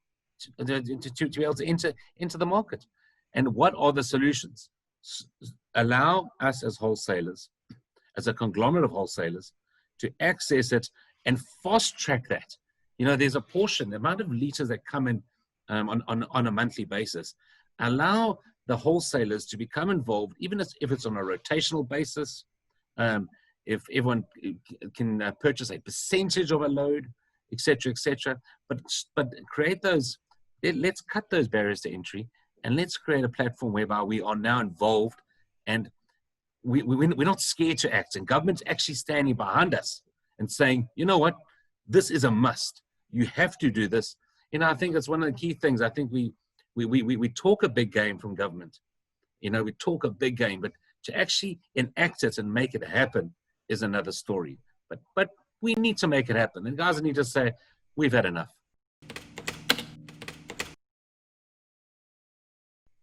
to be able to enter into the market. And what are the solutions? Allow us as wholesalers, as a conglomerate of wholesalers, to access it and fast track that. There's a portion, the amount of liters that come in on a monthly basis. Allow the wholesalers to become involved, even if it's on a rotational basis. If everyone can purchase a percentage of a load, etc., etc. But create those. Let's cut those barriers to entry, and let's create a platform whereby we are now involved, and we're not scared to act. And government's actually standing behind us and saying, you know what, this is a must. You have to do this. I think that's one of the key things. I think we talk a big game from government. We talk a big game, but to actually enact it and make it happen is another story. But we need to make it happen. And guys need to say, we've had enough.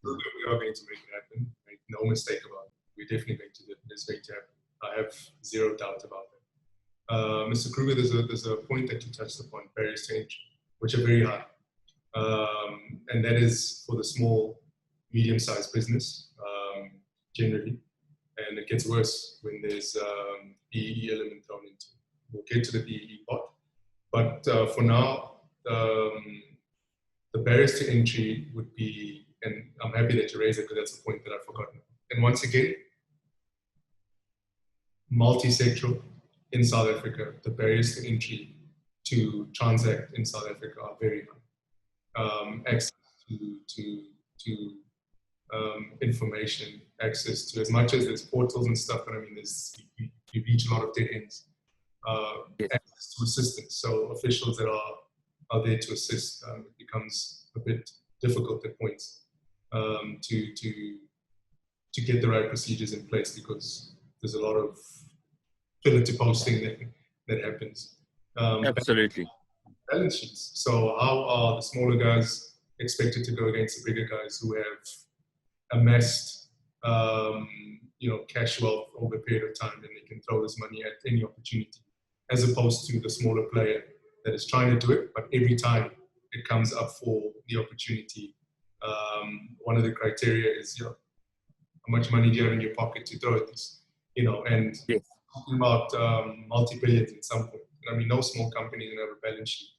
We are going to make it happen. Make no mistake about it. We're definitely going to do it. It's going to happen. I have zero doubt about that. Mr. Kruger, there's a point that you touched upon, barriers to entry, which are very high. And that is for the small, medium-sized business, generally. And it gets worse when there's BEE element thrown into it. We'll get to the BEE part. But for now, the barriers to entry would be, and I'm happy that you raised it because that's a point that I've forgotten. And once again, multi-sectoral in South Africa, the barriers to entry to transact in South Africa are very high. Access to information, access to, as much as there's portals and stuff, but I mean, you reach a lot of dead ends. Access to assistance, so officials that are there to assist, it becomes a bit difficult at points to get the right procedures in place, because there's a lot of pillar to posting that happens. Absolutely. Balance sheets. So how are the smaller guys expected to go against the bigger guys who have amassed cash wealth over a period of time, and they can throw this money at any opportunity, as opposed to the smaller player that is trying to do it, but every time it comes up for the opportunity, one of the criteria is, how much money do you have in your pocket to throw at this? And yes. Talking about multi-billions at some point. I mean, no small company will have a balance sheet.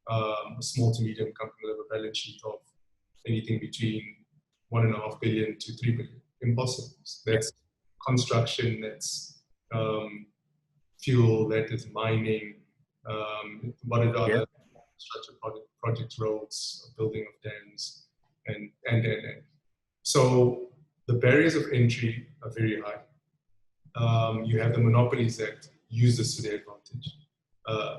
A small to medium company will have a balance sheet of anything between 1.5 billion to 3 billion. Impossible. That's construction, that's fuel, that is mining, what are the other infrastructure projects, roads, building of dams, and. So the barriers of entry are very high. You have the monopolies that use this to their advantage,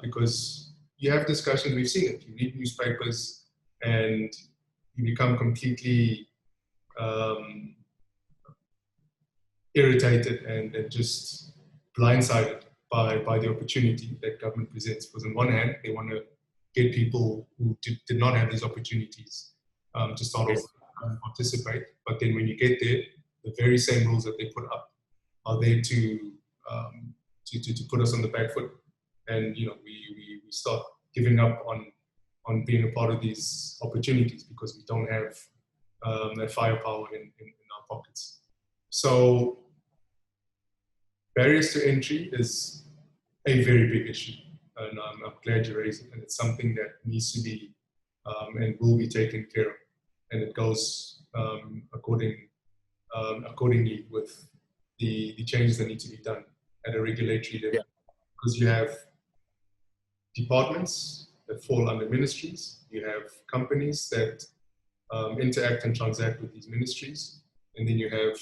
because you have discussions, we've seen it, you read newspapers and you become completely irritated and just blindsided by the opportunity that government presents. Because on one hand, they want to get people who did not have these opportunities to start off and participate. But then when you get there, the very same rules that they put up are there to put us on the back foot. And we start giving up on being a part of these opportunities because we don't have that firepower in our pockets. So barriers to entry is a very big issue, and I'm glad you raised it. And it's something that needs to be and will be taken care of. And it goes accordingly with the changes that need to be done at a regulatory level. Because you have departments that fall under ministries, you have companies that interact and transact with these ministries, and then you have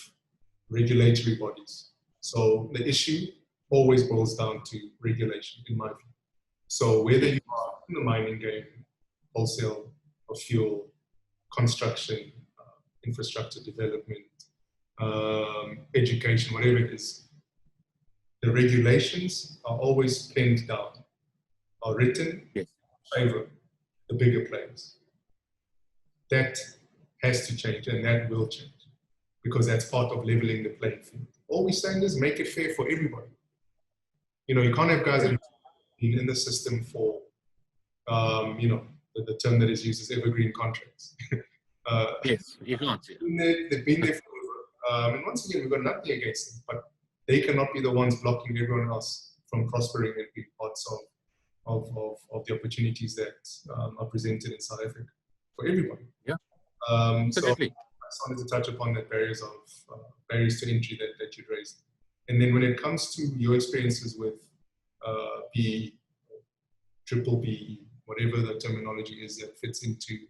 regulatory bodies. So the issue always boils down to regulation, in my view. So whether you are in the mining game, wholesale of fuel, construction, infrastructure development, education, whatever it is, the regulations are always penned down, are written in favor of the bigger players. That has to change, and that will change, because that's part of leveling the playing field. All we're saying is make it fair for everybody. You know, you can't have guys that have been in the system for, you know, the term that is used is evergreen contracts. Yes, you can't. They've been there forever. And once again, we've got nothing against them, but they cannot be the ones blocking everyone else from prospering and being parts of the opportunities that are presented in South Africa for everybody. Yeah. Absolutely. So I just wanted to touch upon that barriers to entry that you raised. And then when it comes to your experiences with BE, triple BE, whatever the terminology is that fits into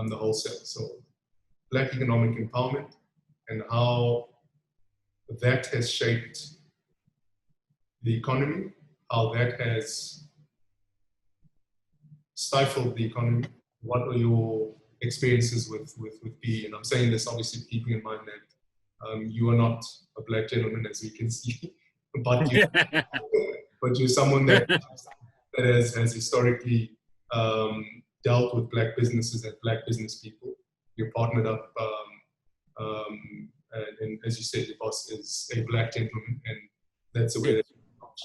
the wholesale. So Black economic empowerment and how that has shaped the economy, how that has stifled the economy. What are your experiences with BE? And I'm saying this obviously keeping in mind that you are not a Black gentleman, as we can see, but you're someone that has historically dealt with Black businesses and Black business people. You're partnered up, and as you said, your boss is a Black gentleman, and that's the way that you approach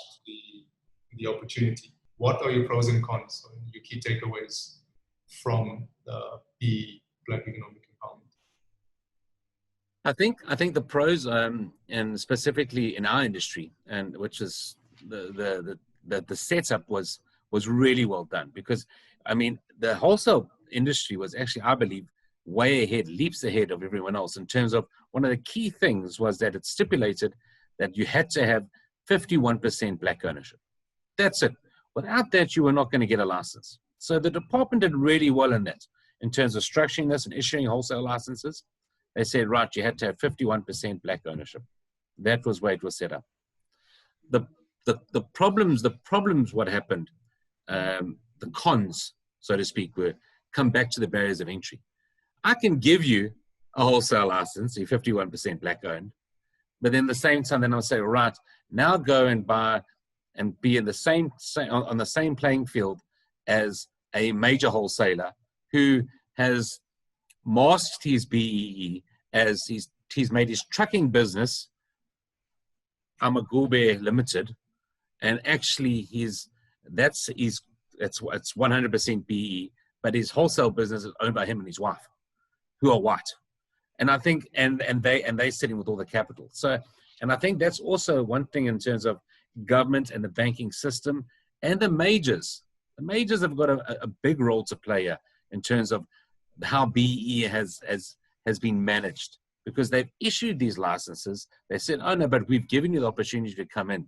the opportunity. What are your pros and cons, your key takeaways from the Black economic empowerment? I think the pros, and specifically in our industry, and which is the setup was really well done, because I mean the wholesale industry was actually, I believe, way ahead, leaps ahead of everyone else in terms of one of the key things was that it stipulated that you had to have 51% Black ownership. That's it. Without that, you were not going to get a license. So the department did really well in that, in terms of structuring this and issuing wholesale licenses. They said, right, you had to have 51% Black ownership. That was where it was set up. The problems, what happened, the cons, so to speak, were come back to the barriers of entry. I can give you a wholesale license, you're 51% Black owned, but then at the same time, then I'll say, right, now go and buy and be in on the same playing field as a major wholesaler who has masked his BEE as he's made his trucking business Amagube Limited, and actually it's 100% BE, but his wholesale business is owned by him and his wife, who are white. And I think and they're sitting with all the capital. So, and I think that's also one thing in terms of government and the banking system and the majors. The majors have got a big role to play here in terms of how BE has been managed, because they've issued these licenses. They said, oh no, but we've given you the opportunity to come in,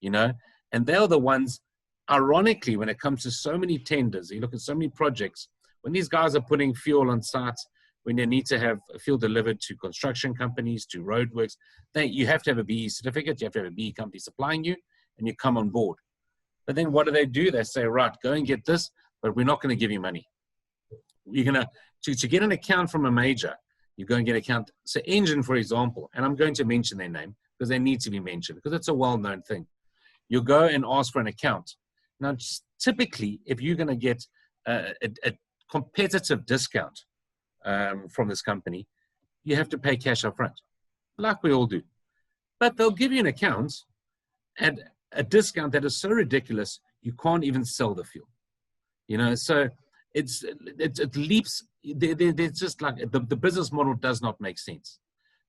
you know, and they're the ones, ironically, when it comes to so many tenders, you look at so many projects, when these guys are putting fuel on sites, when they need to have fuel delivered to construction companies, to roadworks, you have to have a BE certificate, you have to have a BE company supplying you, and you come on board. But then what do? They say, right, go and get this, but we're not going to give you money. You're going to get an account from a major, you go and get an account. So Engine, for example, and I'm going to mention their name because they need to be mentioned because it's a well-known thing. You'll go and ask for an account. Now, typically, if you're going to get a competitive discount from this company, you have to pay cash up front, like we all do. But they'll give you an account at a discount that is so ridiculous, you can't even sell the fuel. You know, so it leaps. It's just like the business model does not make sense.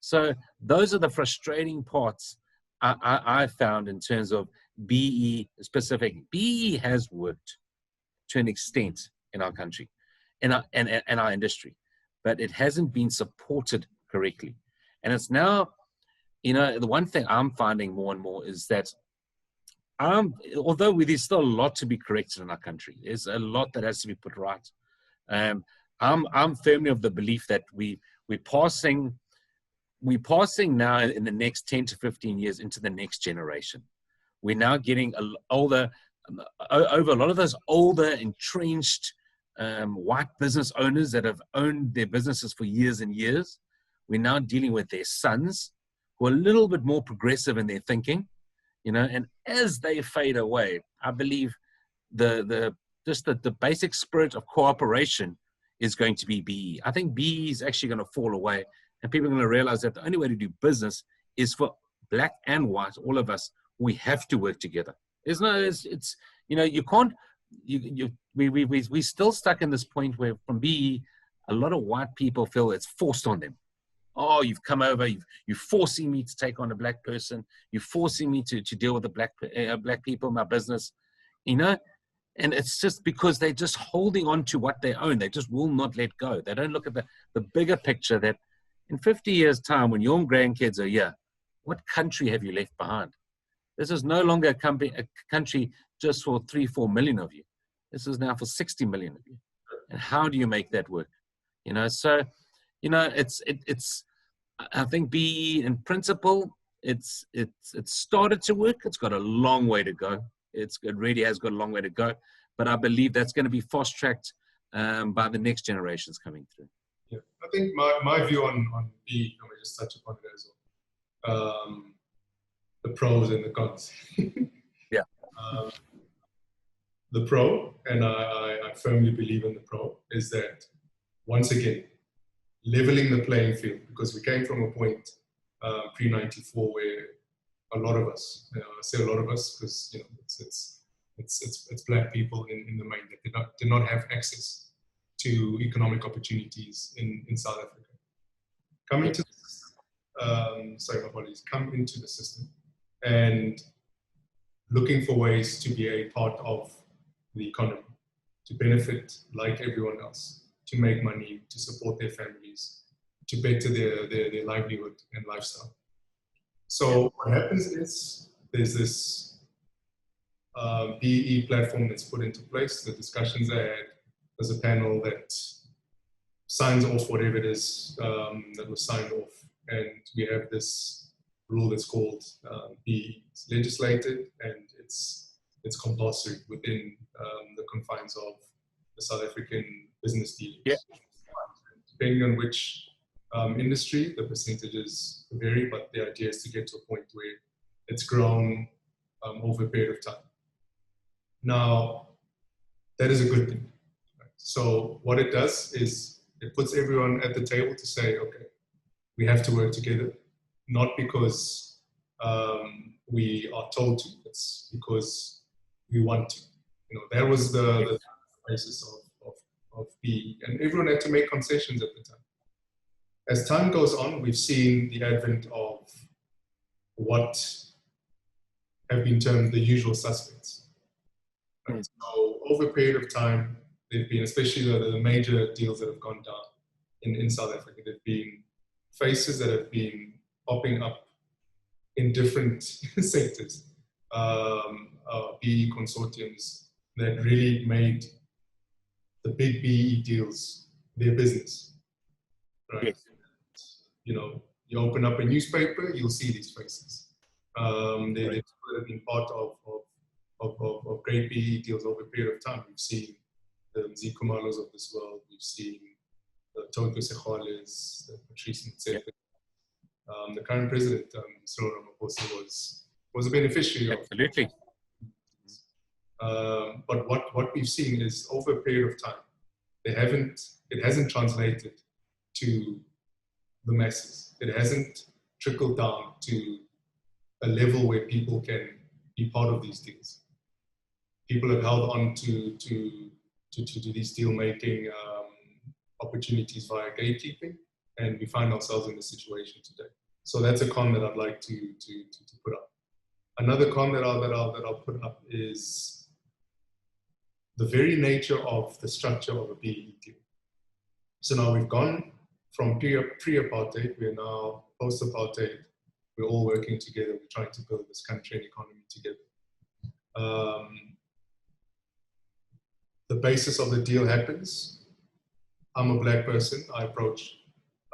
So those are the frustrating parts I found in terms of BE specific. BE has worked to an extent in our country. in our industry, but it hasn't been supported correctly. And it's now, the one thing I'm finding more and more is that although there's still a lot to be corrected in our country, there's a lot that has to be put right. I'm firmly of the belief that we're passing now in the next 10 to 15 years into the next generation. We're now getting older, over a lot of those older, entrenched white business owners that have owned their businesses for years and years. We're now dealing with their sons who are a little bit more progressive in their thinking, and as they fade away, I believe the basic spirit of cooperation is going to be BE. I think BE is actually going to fall away, and people are going to realize that the only way to do business is for black and white, all of us. We have to work together. You can't. We're still stuck in this point where from BE, a lot of white people feel it's forced on them. Oh, you've come over, you're forcing me to take on a black person. You're forcing me to deal with the black people in my business, And it's just because they're just holding on to what they own. They just will not let go. They don't look at the bigger picture that in 50 years' time, when your grandkids are here, what country have you left behind? This is no longer a country just for 3-4 million of you. This is now for 60 million of you. And how do you make that work? It's I think BE in principle, it's started to work. It's got a long way to go. It really has got a long way to go. But I believe that's going to be fast-tracked by the next generations coming through. Yeah, I think my view on BE, let me just touch upon it as well. The pros and the cons. Yeah. The pro, and I firmly believe in the pro, is that once again, leveling the playing field, because we came from a point pre-94 where a lot of us, I say a lot of us because it's black people in the main that did not have access to economic opportunities in South Africa. Come into the system and looking for ways to be a part of the economy, to benefit like everyone else, to make money, to support their families, to better their livelihood and lifestyle. So what happens is there's this BE platform that's put into place, the discussions are had, there's a panel that signs off whatever it is that was signed off, and we have this rule that's called BE. It's legislated and it's compulsory within the confines of the South African business dealings. Yeah. Depending on which industry, the percentages vary, but the idea is to get to a point where it's grown over a period of time. Now, that is a good thing. So what it does is it puts everyone at the table to say, okay, we have to work together, not because we are told to, it's because we want to. That was the basis of BE, and everyone had to make concessions at the time. As time goes on, we've seen the advent of what have been termed the usual suspects. Right? So over a period of time, there've been, especially the major deals that have gone down in South Africa, there've been faces that have been popping up in different sectors, BE consortiums that really made the big BE deals their business, right? Yes. You open up a newspaper, you'll see these faces. They've been part of great BE deals over a period of time. We've seen the Zikumalos of this world, we've seen the Toto Sekhwales, the Patrice Motsepe. The current president, Cyril Ramaphosa, was a beneficiary of. Absolutely. But what we've seen is over a period of time, it hasn't translated to the masses. It hasn't trickled down to a level where people can be part of these deals. People have held on to these deal-making opportunities via gatekeeping, and we find ourselves in this situation today. So that's a con that I'd like to put up. Another con that I'll put up is the very nature of the structure of a BE deal. So now we've gone from pre-apartheid, we're now post-apartheid. We're all working together. We're trying to build this country and economy together. The basis of the deal happens. I'm a black person. I approach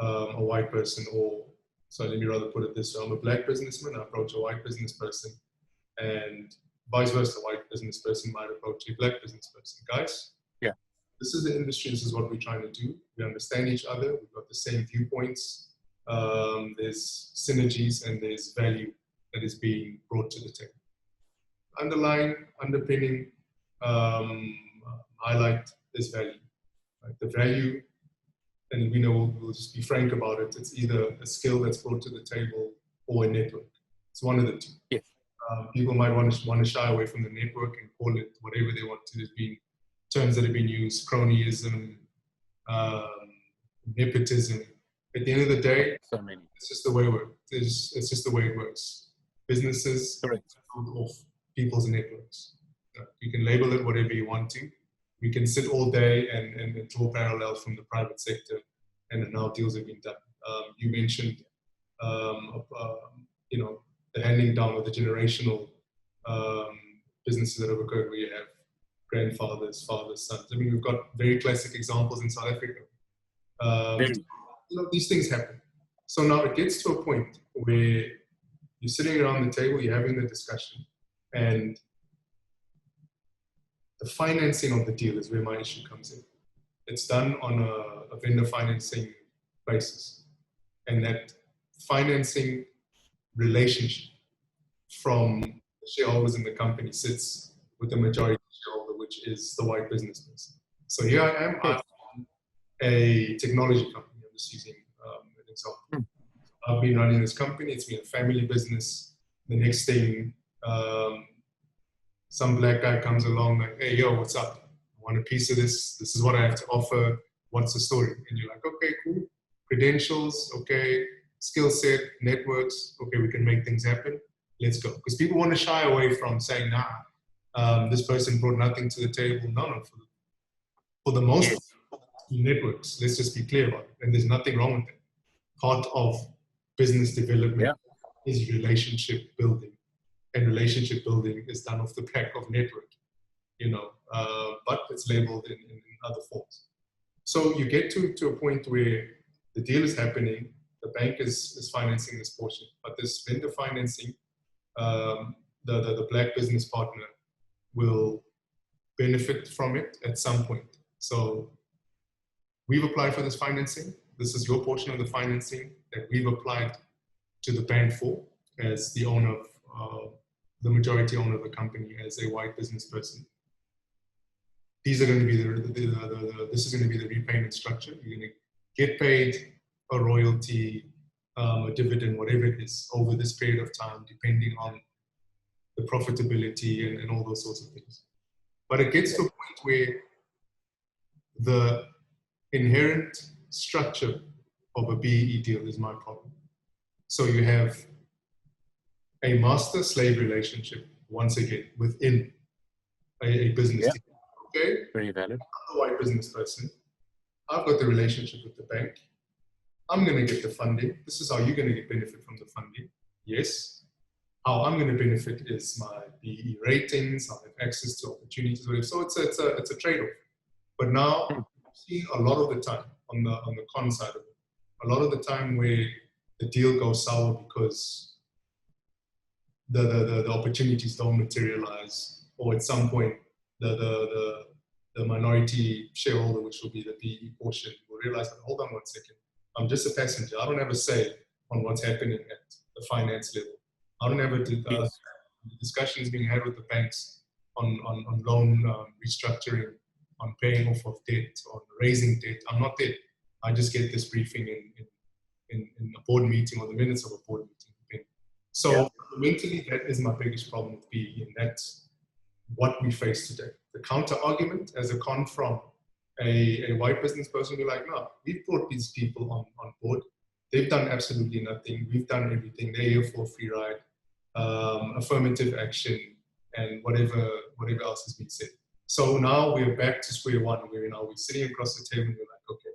a white person, or so let me rather put it this way. I'm a black businessman. I approach a white business person, and vice versa. A white business person might approach a black business person. Guys, Yeah. this is the industry. This is what we're trying to do. We understand each other. We've got the same viewpoints. There's synergies and there's value that is being brought to the table. Underpinning, highlight this value. Right? The value, and we know, we'll just be frank about it, it's either a skill that's brought to the table or a network. It's one of the two. Yes. People might want to shy away from the network and call it whatever they want to. There's been terms that have been used, cronyism, nepotism. At the end of the day, so many. It's just the way it works. It's just the way it works. Businesses Correct. build off people's networks. You can label it whatever you want to. We can sit all day and draw parallels from the private sector and how deals have been done. You mentioned, the handing down of the generational businesses that have occurred where you have grandfathers, fathers, sons. I mean, we've got very classic examples in South Africa. These things happen. So now it gets to a point where you're sitting around the table, you're having the discussion, and the financing of the deal is where my issue comes in. It's done on a vendor financing basis. And that financing relationship from the shareholders in the company sits with the majority shareholder, which is the white business person. So here I am, I'm a technology company. I'm just using an example. I've been running this company. It's been a family business. The next thing, some black guy comes along like, hey, yo, what's up? I want a piece of this. This is what I have to offer. What's the story? And you're like, okay, cool. Credentials, okay. Skill set, networks, okay, we can make things happen. Let's go. Because people want to shy away from saying, nah, this person brought nothing to the table. No, for the most part, networks, let's just be clear about it. And there's nothing wrong with that. Part of business development is relationship building. And relationship building is done off the back of network, but it's labeled in other forms. So you get to a point where the deal is happening, the bank is financing this portion, but this vendor financing, the black business partner will benefit from it at some point. So we've applied for this financing. This is your portion of the financing that we've applied to the bank for as the owner of the majority owner of the company as a white business person. These are going to be this is going to be the repayment structure. You're going to get paid a royalty, a dividend, whatever it is, over this period of time, depending on the profitability and all those sorts of things. But it gets to a point where the inherent structure of a BEE deal is my problem. So you have a master-slave relationship, once again, within a business team. Okay? Very valid. I'm a white business person. I've got the relationship with the bank. I'm going to get the funding. This is how you're going to get benefit from the funding. Yes. How I'm going to benefit is my BEE ratings. I'll have access to opportunities. Whatever. So it's a trade-off. But now, I'm seeing a lot of the time on the con side of it, a lot of the time where the deal goes sour because the opportunities don't materialize, or at some point the minority shareholder, which will be the PE portion, will realize that, hold on one second, I'm just a passenger. I don't have a say on what's happening at the finance level. I don't have a discussions being had with the banks on loan restructuring, on paying off of debt, on raising debt. I'm not there. I just get this briefing in a board meeting or the minutes of a board meeting. So fundamentally, that is my biggest problem with PE, and that's what we face today. The counter argument as a con from a white business person will be like, no, we've brought these people on board. They've done absolutely nothing. We've done everything. They're here for a free ride, affirmative action, and whatever else has been said. So now we're back to square one, where now we're sitting across the table and we're like, okay,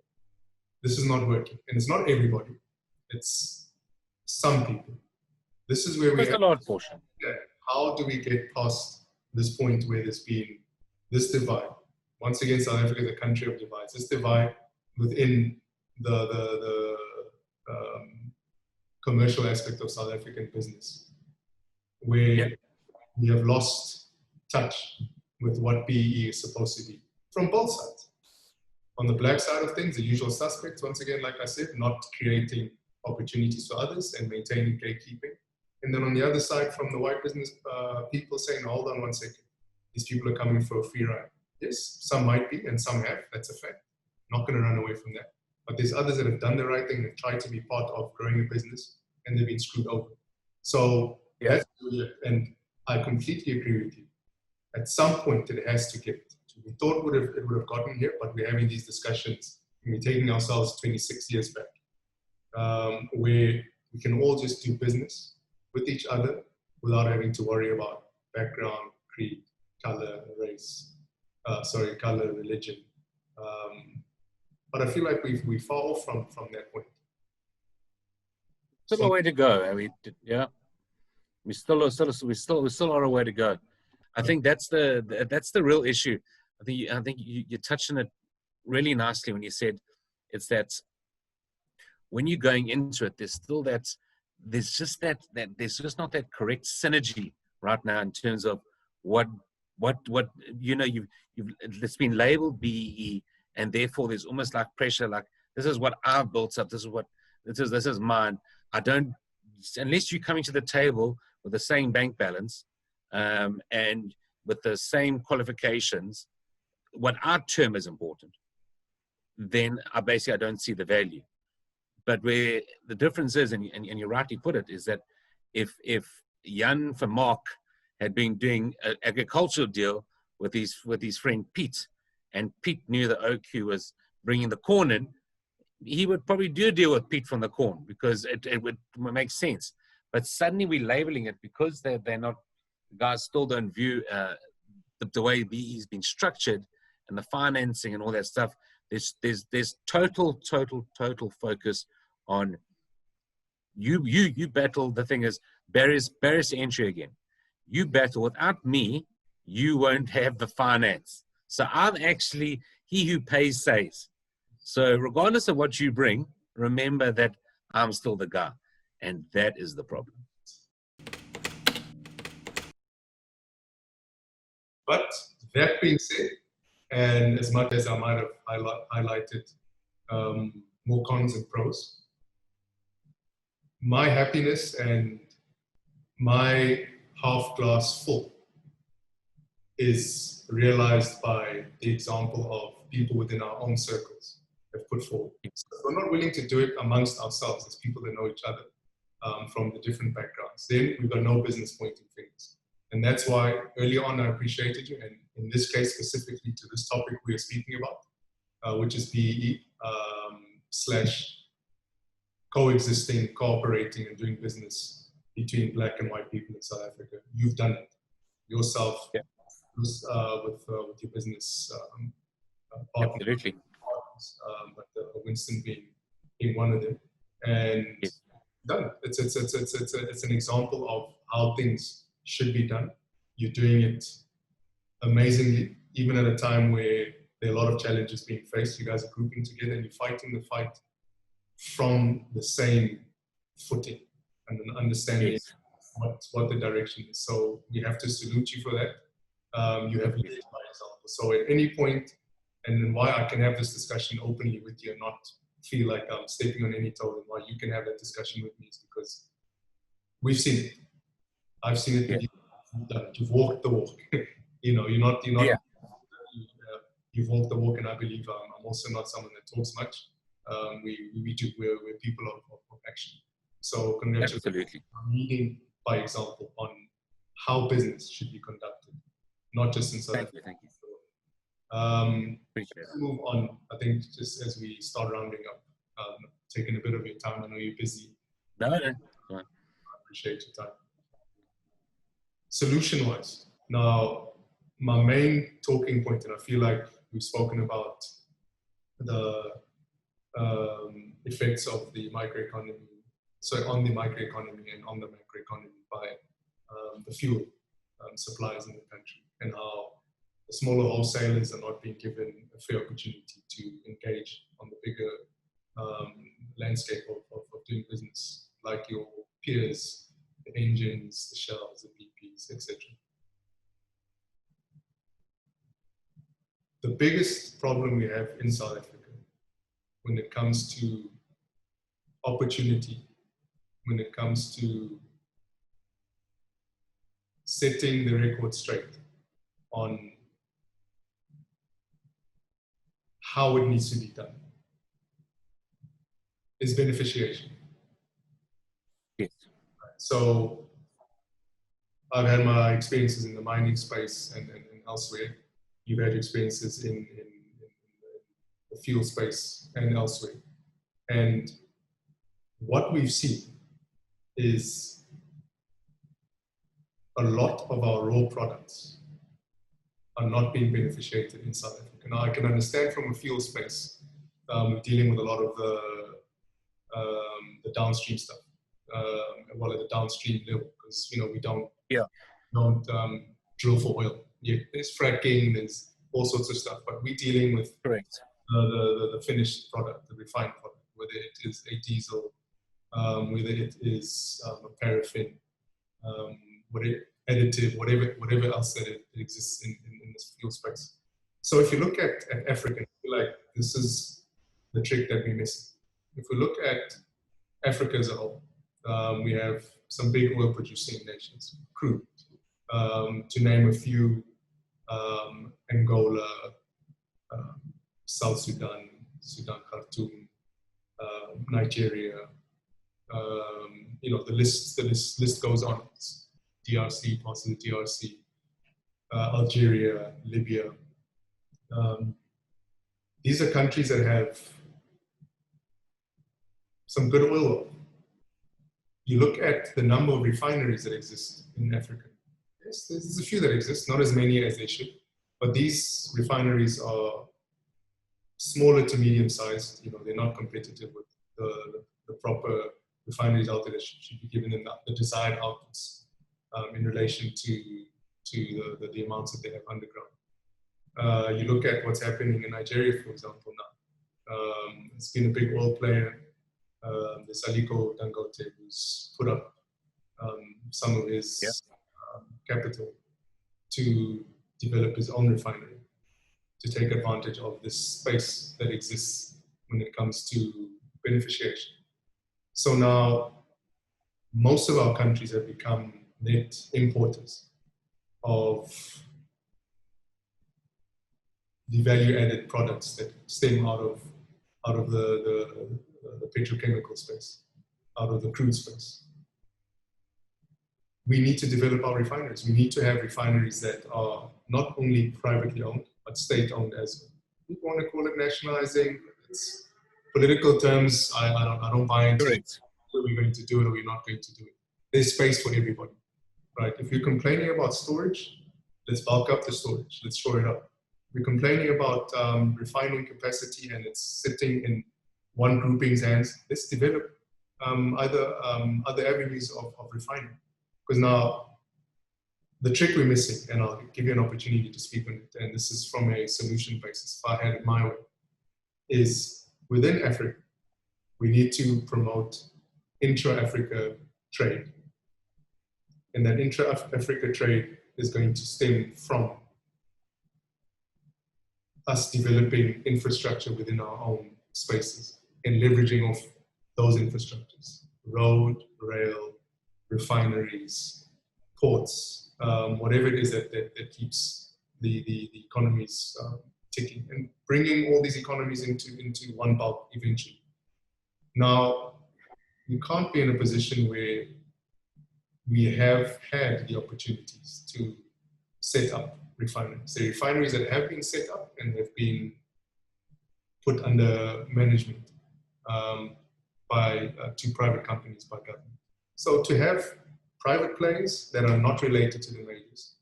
this is not working. And it's not everybody. It's some people. This is where we That's a large portion. Yeah, how do we get past this point where there's been this divide? Once again, South Africa is a country of divides. This divide within the commercial aspect of South African business, where we have lost touch with what BEE is supposed to be from both sides. On the black side of things, the usual suspects, once again, like I said, not creating opportunities for others and maintaining gatekeeping. And then on the other side, from the white business people saying, hold on one second, these people are coming for a free ride. Yes, some might be, and some have, that's a fact. Not going to run away from that. But there's others that have done the right thing and tried to be part of growing a business, and they've been screwed over. So that's weird, and I completely agree with you. At some point, it has to get. We thought it would have gotten here, but we're having these discussions, and we're taking ourselves 26 years back, where we can all just do business with each other without having to worry about background, creed, color, race, color, religion. But I feel like we far off from that point. Still a way to go. I mean, yeah, we still are a way to go. I think that's the real issue. I think you touched on it really nicely when you said it's that when you're going into it, there's just not that correct synergy right now in terms of what it's been labeled BEE, and therefore there's almost like pressure, like this is what I've built up, this is mine. I don't, unless you're coming to the table with the same bank balance and with the same qualifications, what I term as important, then I don't see the value. But where the difference is, and you rightly put it, is that if Jan van Mark had been doing an agricultural deal with his friend Pete, and Pete knew that OQ was bringing the corn in, he would probably do a deal with Pete from the corn because it would make sense. But suddenly we're labeling it because they're not, the guys still don't view the way BE's been structured and the financing and all that stuff. There's total focus on you battle. The thing is, barriers to entry again. You battle. Without me, you won't have the finance. So I'm actually he who pays says. So regardless of what you bring, remember that I'm still the guy, and that is the problem. But that being said, and as much as I might have highlighted more cons and pros, my happiness and my half glass full is realized by the example of people within our own circles have put forward. So if we're not willing to do it amongst ourselves as people that know each other from the different backgrounds, then we've got no business pointing fingers. And that's why early on I appreciated you, and in this case specifically to this topic we are speaking about, which is BEE / coexisting, cooperating and doing business between black and white people in South Africa. You've done it yourself with your business partner. Absolutely. But Winston being one of them. And done. It's an example of how things should be done. You're doing it amazingly, even at a time where there are a lot of challenges being faced. You guys are grouping together and you're fighting the fight from the same footing and an understanding what the direction is. So we have to salute you for that. You have led by example. So at any point, and then why I can have this discussion openly with you and not feel like I'm stepping on any toe, and why you can have that discussion with me is because we've seen it. I've seen it. You've done it. You've walked the walk. You're not. You've walked the walk, and I believe I'm also not someone that talks much. We're people of action. So congratulations. Absolutely. I'm leading by example on how business should be conducted, not just in South Africa. Thank you. Let's move on. I think just as we start rounding up, taking a bit of your time. I know you're busy. No. I appreciate your time. Solution-wise, now my main talking point, and I feel like we've spoken about the effects of the microeconomy, so on the microeconomy and on the macroeconomy by the fuel supplies in the country, and how the smaller wholesalers are not being given a fair opportunity to engage on the bigger landscape of doing business, like your peers, the engines, the Shells, the BPs, etc. The biggest problem we have in South Africa when it comes to opportunity, when it comes to setting the record straight on how it needs to be done, is beneficiation. Yes. So I've had my experiences in the mining space and elsewhere. You've had experiences in the fuel space and elsewhere. And what we've seen is a lot of our raw products are not being beneficiated in South Africa. Now, I can understand from a fuel space, dealing with a lot of the downstream stuff, well, at the downstream level, because we don't drill for oil. Yeah, there's fracking, there's all sorts of stuff, but we're dealing with Correct. The finished product, the refined product, whether it is a diesel, whether it is a paraffin, additive, whatever else that it exists in this fuel space. So if you look at Africa, I feel like this is the trick that we're missing. If we look at Africa as a whole, we have some big oil producing nations, crude, to name a few, Angola, South Sudan, Khartoum, Nigeria, the list goes on. DRC, parts of the DRC, Algeria, Libya. These are countries that have some good oil wealth. You look at the number of refineries that exist in Africa. Yes, there's a few that exist, not as many as they should, but these refineries are smaller to medium sized. They're not competitive with the proper refineries out there that should be given them the desired outputs in relation to the amounts that they have underground. You look at what's happening in Nigeria, for example, now. It's been a big oil player. There's Aliko Dangote, who's put up some of his capital to develop his own refinery, to take advantage of this space that exists when it comes to beneficiation. So now, most of our countries have become net importers of the value-added products that stem out of the petrochemical space, out of the crude space. We need to develop our refineries. We need to have refineries that are not only privately owned, but state-owned as well. People want to call it nationalizing. It's political terms. I don't buy into it. Whether we're going to do it or we're not going to do it. There's space for everybody, right? If you're complaining about storage, let's bulk up the storage. Let's shore it up. We're complaining about refining capacity and it's sitting in one grouping's hands. Let's develop other avenues of refining. Because now, the trick we're missing, and I'll give you an opportunity to speak on it, and this is from a solution basis, if I had it my way, is within Africa, we need to promote intra-Africa trade. And that intra-Africa trade is going to stem from us developing infrastructure within our own spaces and leveraging off those infrastructures, road, rail, refineries, ports, whatever it is that keeps the economies ticking, and bringing all these economies into one bulk eventually. Now, we can't be in a position where we have had the opportunities to set up refineries. The refineries that have been set up and have been put under management by two private companies, by government. So to have private players that are not related to the majors,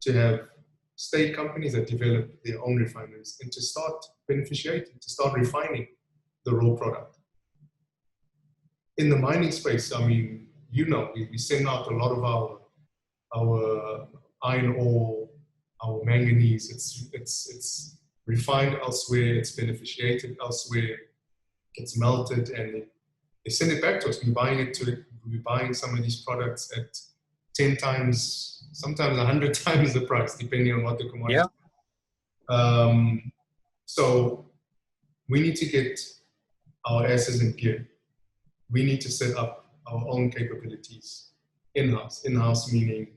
to have state companies that develop their own refineries, and to start beneficiating, to start refining the raw product. In the mining space, I mean, we send out a lot of our iron ore, our manganese. It's refined elsewhere, it's beneficiated elsewhere, it's melted, and they send it back to us. We're buying some of these products at 10 times, sometimes 100 times the price, depending on what the commodity is. So we need to get our asses in gear. We need to set up our own capabilities in-house. In-house meaning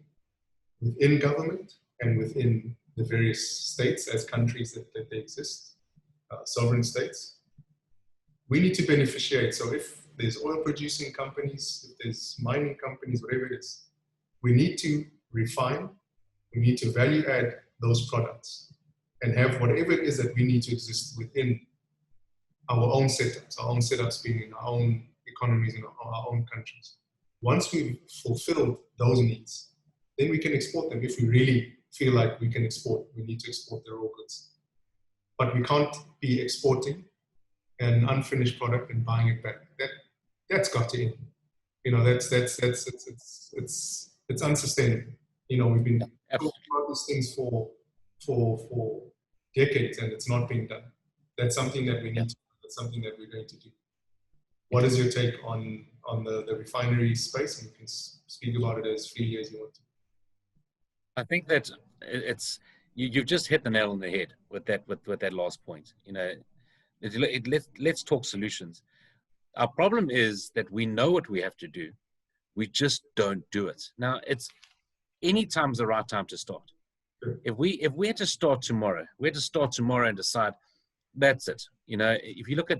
within government and within the various states as countries that they exist, sovereign states. We need to beneficiate. So if there's oil producing companies, if there's mining companies, whatever it is, we need to refine, we need to value add those products and have whatever it is that we need to exist within our own setups being in our own economies in our own countries. Once we've fulfilled those needs, then we can export them. If we really feel like we can export, we need to export the raw goods. But we can't be exporting an unfinished product and buying it back. That's got to end. It's unsustainable. We've been talking about these things for decades, and it's not being done. That's something that we need to do. That's something that we're going to do. What is your take on the refinery space? And you can speak about it as freely as you want to. I think that you've just hit the nail on the head with that last point. Let's talk solutions. Our problem is that we know what we have to do, we just don't do it. Now, any time's the right time to start. Sure. If we had to start tomorrow, and decide that's it. If you look at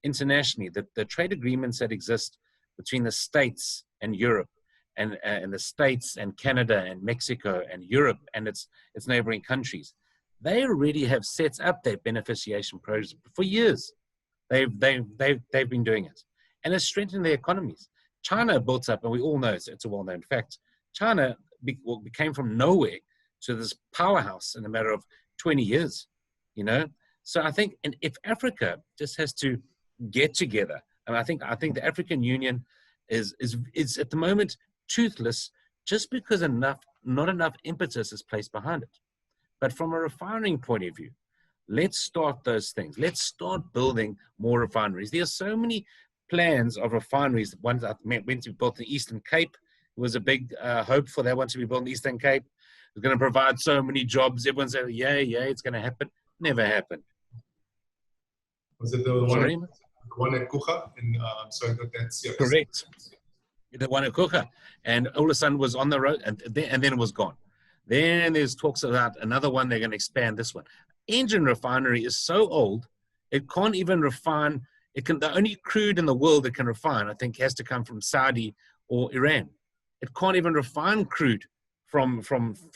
internationally, the trade agreements that exist between the States and Europe, and the States and Canada and Mexico and Europe and its neighboring countries, they already have set up their beneficiation programs for years. They've been doing it, and it's strengthened their economies. China built up, and we all know it's a well-known fact. China became from nowhere to this powerhouse in a matter of 20 years. So I think, and if Africa just has to get together, and I think the African Union is at the moment toothless, just because not enough impetus is placed behind it. But from a refining point of view, let's start those things. Let's start building more refineries. There are so many plans of refineries. One that went to be built in the Eastern Cape. It was a big hope for that one to be built in the Eastern Cape. It's going to provide so many jobs. Everyone said, yeah, it's going to happen. Never happened. Was it the one at Kucha? That's yeah. Correct. The one at Kucha. And all of a sudden was on the road, and then it was gone. Then there's talks about another one. They're going to expand this one. Engine refinery is so old, it can't even refine. The only crude in the world that can refine, I think, has to come from Saudi or Iran. It can't even refine crude from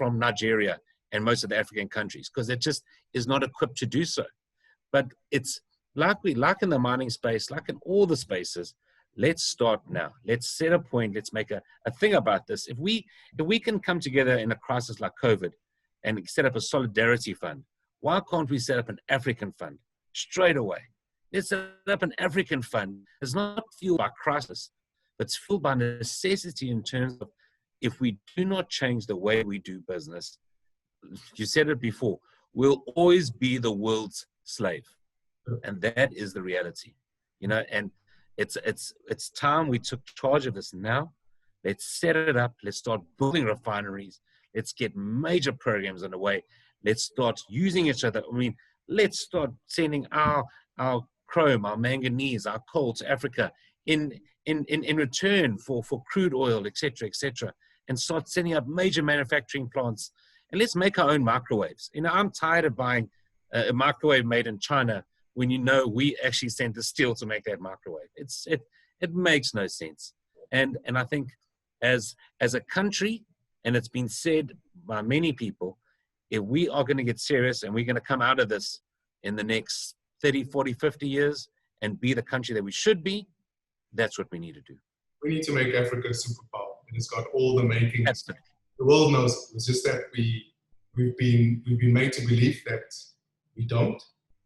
Nigeria and most of the African countries because it just is not equipped to do so. But it's like in the mining space, like in all the spaces, let's start now. Let's set a point. Let's make a thing about this. If we can come together in a crisis like COVID and set up a solidarity fund, why can't we set up an African fund straight away? Let's set up an African fund. It's not fueled by crisis, but it's fueled by necessity in terms of if we do not change the way we do business, you said it before, we'll always be the world's slave. And that is the reality, and it's time we took charge of this now. Let's set it up. Let's start building refineries. Let's get major programs underway. Let's start using each other. I mean, let's start sending our chrome, our manganese, our coal to Africa in return for crude oil, et cetera, and start setting up major manufacturing plants. And let's make our own microwaves. I'm tired of buying a microwave made in China when we actually sent the steel to make that microwave. It makes no sense. And I think as a country, and it's been said by many people, if we are going to get serious and we're going to come out of this in the next 30, 40, 50 years and be the country that we should be, that's what we need to do. We need to make Africa a superpower. It has got all the makings. Absolutely. The world knows. It's just that we've been made to believe that we don't.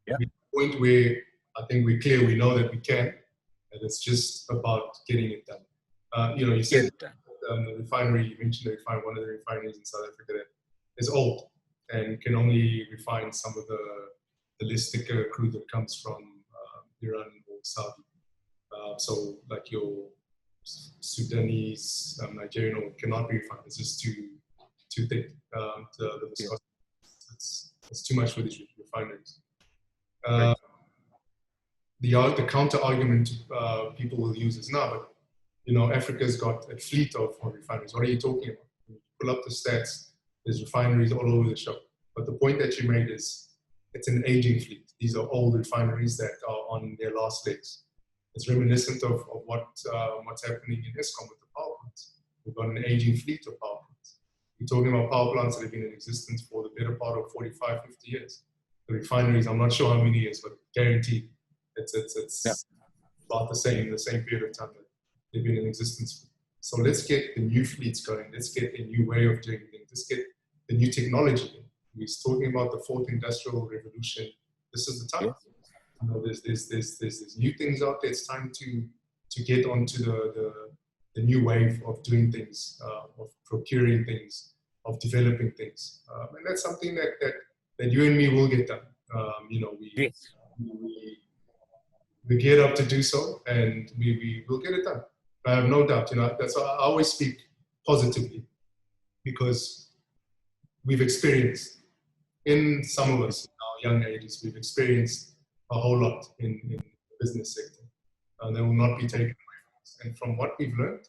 Yeah. We're at the point where I think we're clear. We know that we can, and it's just about getting it done. You said the refinery. You mentioned one of the refineries in South Africa that is old and can only refine some of the less thicker crude that comes from Iran or Saudi. So like your Sudanese, Nigerian oil cannot be refined. It's just too thick. The viscosity, it's too much for these refineries. The counter argument people will use is no, but Africa's got a fleet of refineries. What are you talking about? When you pull up the stats, there's refineries all over the show. But the point that you made is it's an aging fleet. These are old refineries that are on their last legs. It's reminiscent of what's happening in Eskom with the power plants. We've got an aging fleet of power plants. We're talking about power plants that have been in existence for the better part of 45, 50 years. The refineries, I'm not sure how many years, but guaranteed it's about the same period of time that they've been in existence. So let's get the new fleets going. Let's get a new way of doing things. Let's get the new technology. We're talking about the fourth industrial revolution. This is the time. There's new things out there. It's time to get onto the new wave of doing things, of procuring things, of developing things, and that's something that you and me will get done. We get up to do so, and we will get it done. I have no doubt. That's why I always speak positively, because we've experienced, in some of us in our young ages, we've experienced a whole lot in the business sector. They will not be taken away from us. And from what we've learned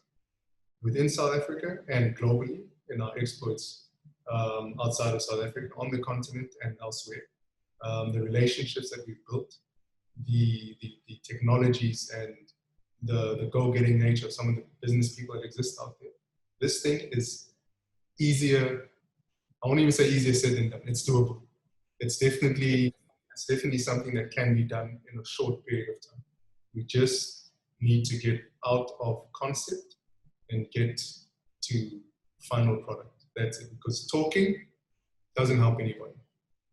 within South Africa and globally in our exploits outside of South Africa, on the continent and elsewhere, the relationships that we've built, the technologies and the go-getting nature of some of the business people that exist out there. This thing is easier, I won't even say easier said than done. It's doable. It's definitely something that can be done in a short period of time. We just need to get out of concept and get to final product. That's it. Because talking doesn't help anybody.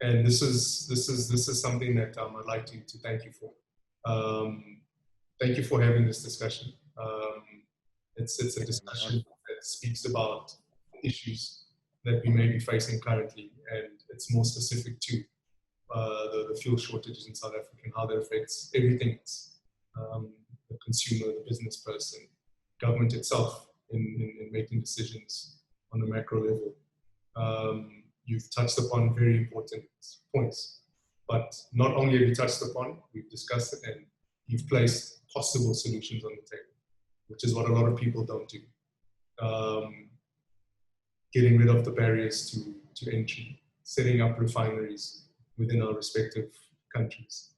And this is something that I'd like to thank you for. Thank you for having this discussion. It's a discussion that speaks about issues that we may be facing currently, and it's more specific to the fuel shortages in South Africa and how that affects everything else. The consumer, the business person, government itself in making decisions on the macro level. You've touched upon very important points, but not only have you touched upon, we've discussed it, and you've placed possible solutions on the table, which is what a lot of people don't do. Getting rid of the barriers to entry, setting up refineries within our respective countries,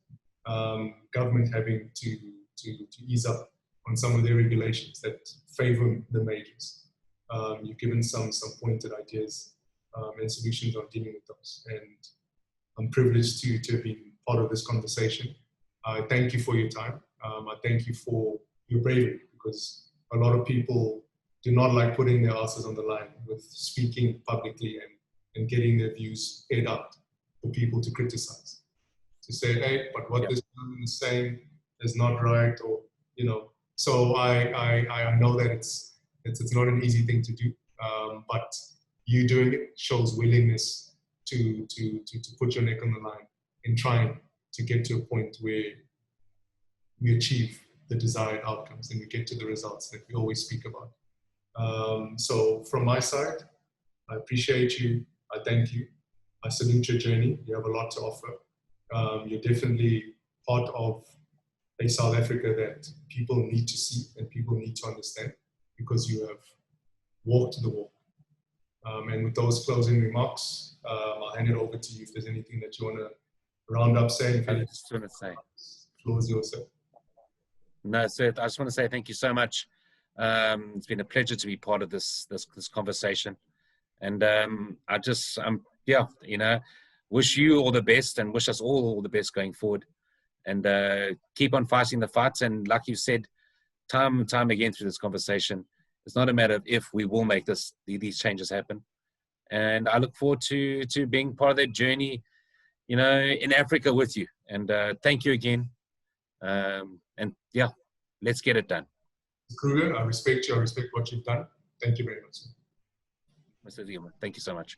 government having to ease up on some of their regulations that favor the majors. You've given some pointed ideas and solutions on dealing with those. And I'm privileged to have been part of this conversation. I thank you for your time. I thank you for your bravery, because a lot of people do not like putting their asses on the line with speaking publicly and getting their views aired out for people to criticize. To say, hey, but what this person is saying is not right, or So I know that it's not an easy thing to do, but you doing it shows willingness to put your neck on the line in trying to get to a point where we achieve the desired outcomes and we get to the results that we always speak about. So from my side, I appreciate you. I thank you. I salute your journey. You have a lot to offer. You're definitely part of a South Africa that people need to see and people need to understand, because you have walked the walk. And with those closing remarks, I'll hand it over to you if there's anything that you want to round up saying. I just want to say, floor is yours, sir. No, sir, I just want to say thank you so much. It's been a pleasure to be part of this conversation, and wish you all the best and wish us all the best going forward, and keep on fighting the fights. And like you said, time and time again through this conversation, it's not a matter of if, we will make these changes happen. And I look forward to being part of that journey, in Africa with you. And thank you again. And yeah, let's get it done. Kruger, I respect you. I respect what you've done. Thank you very much. Mr. Zuma, thank you so much.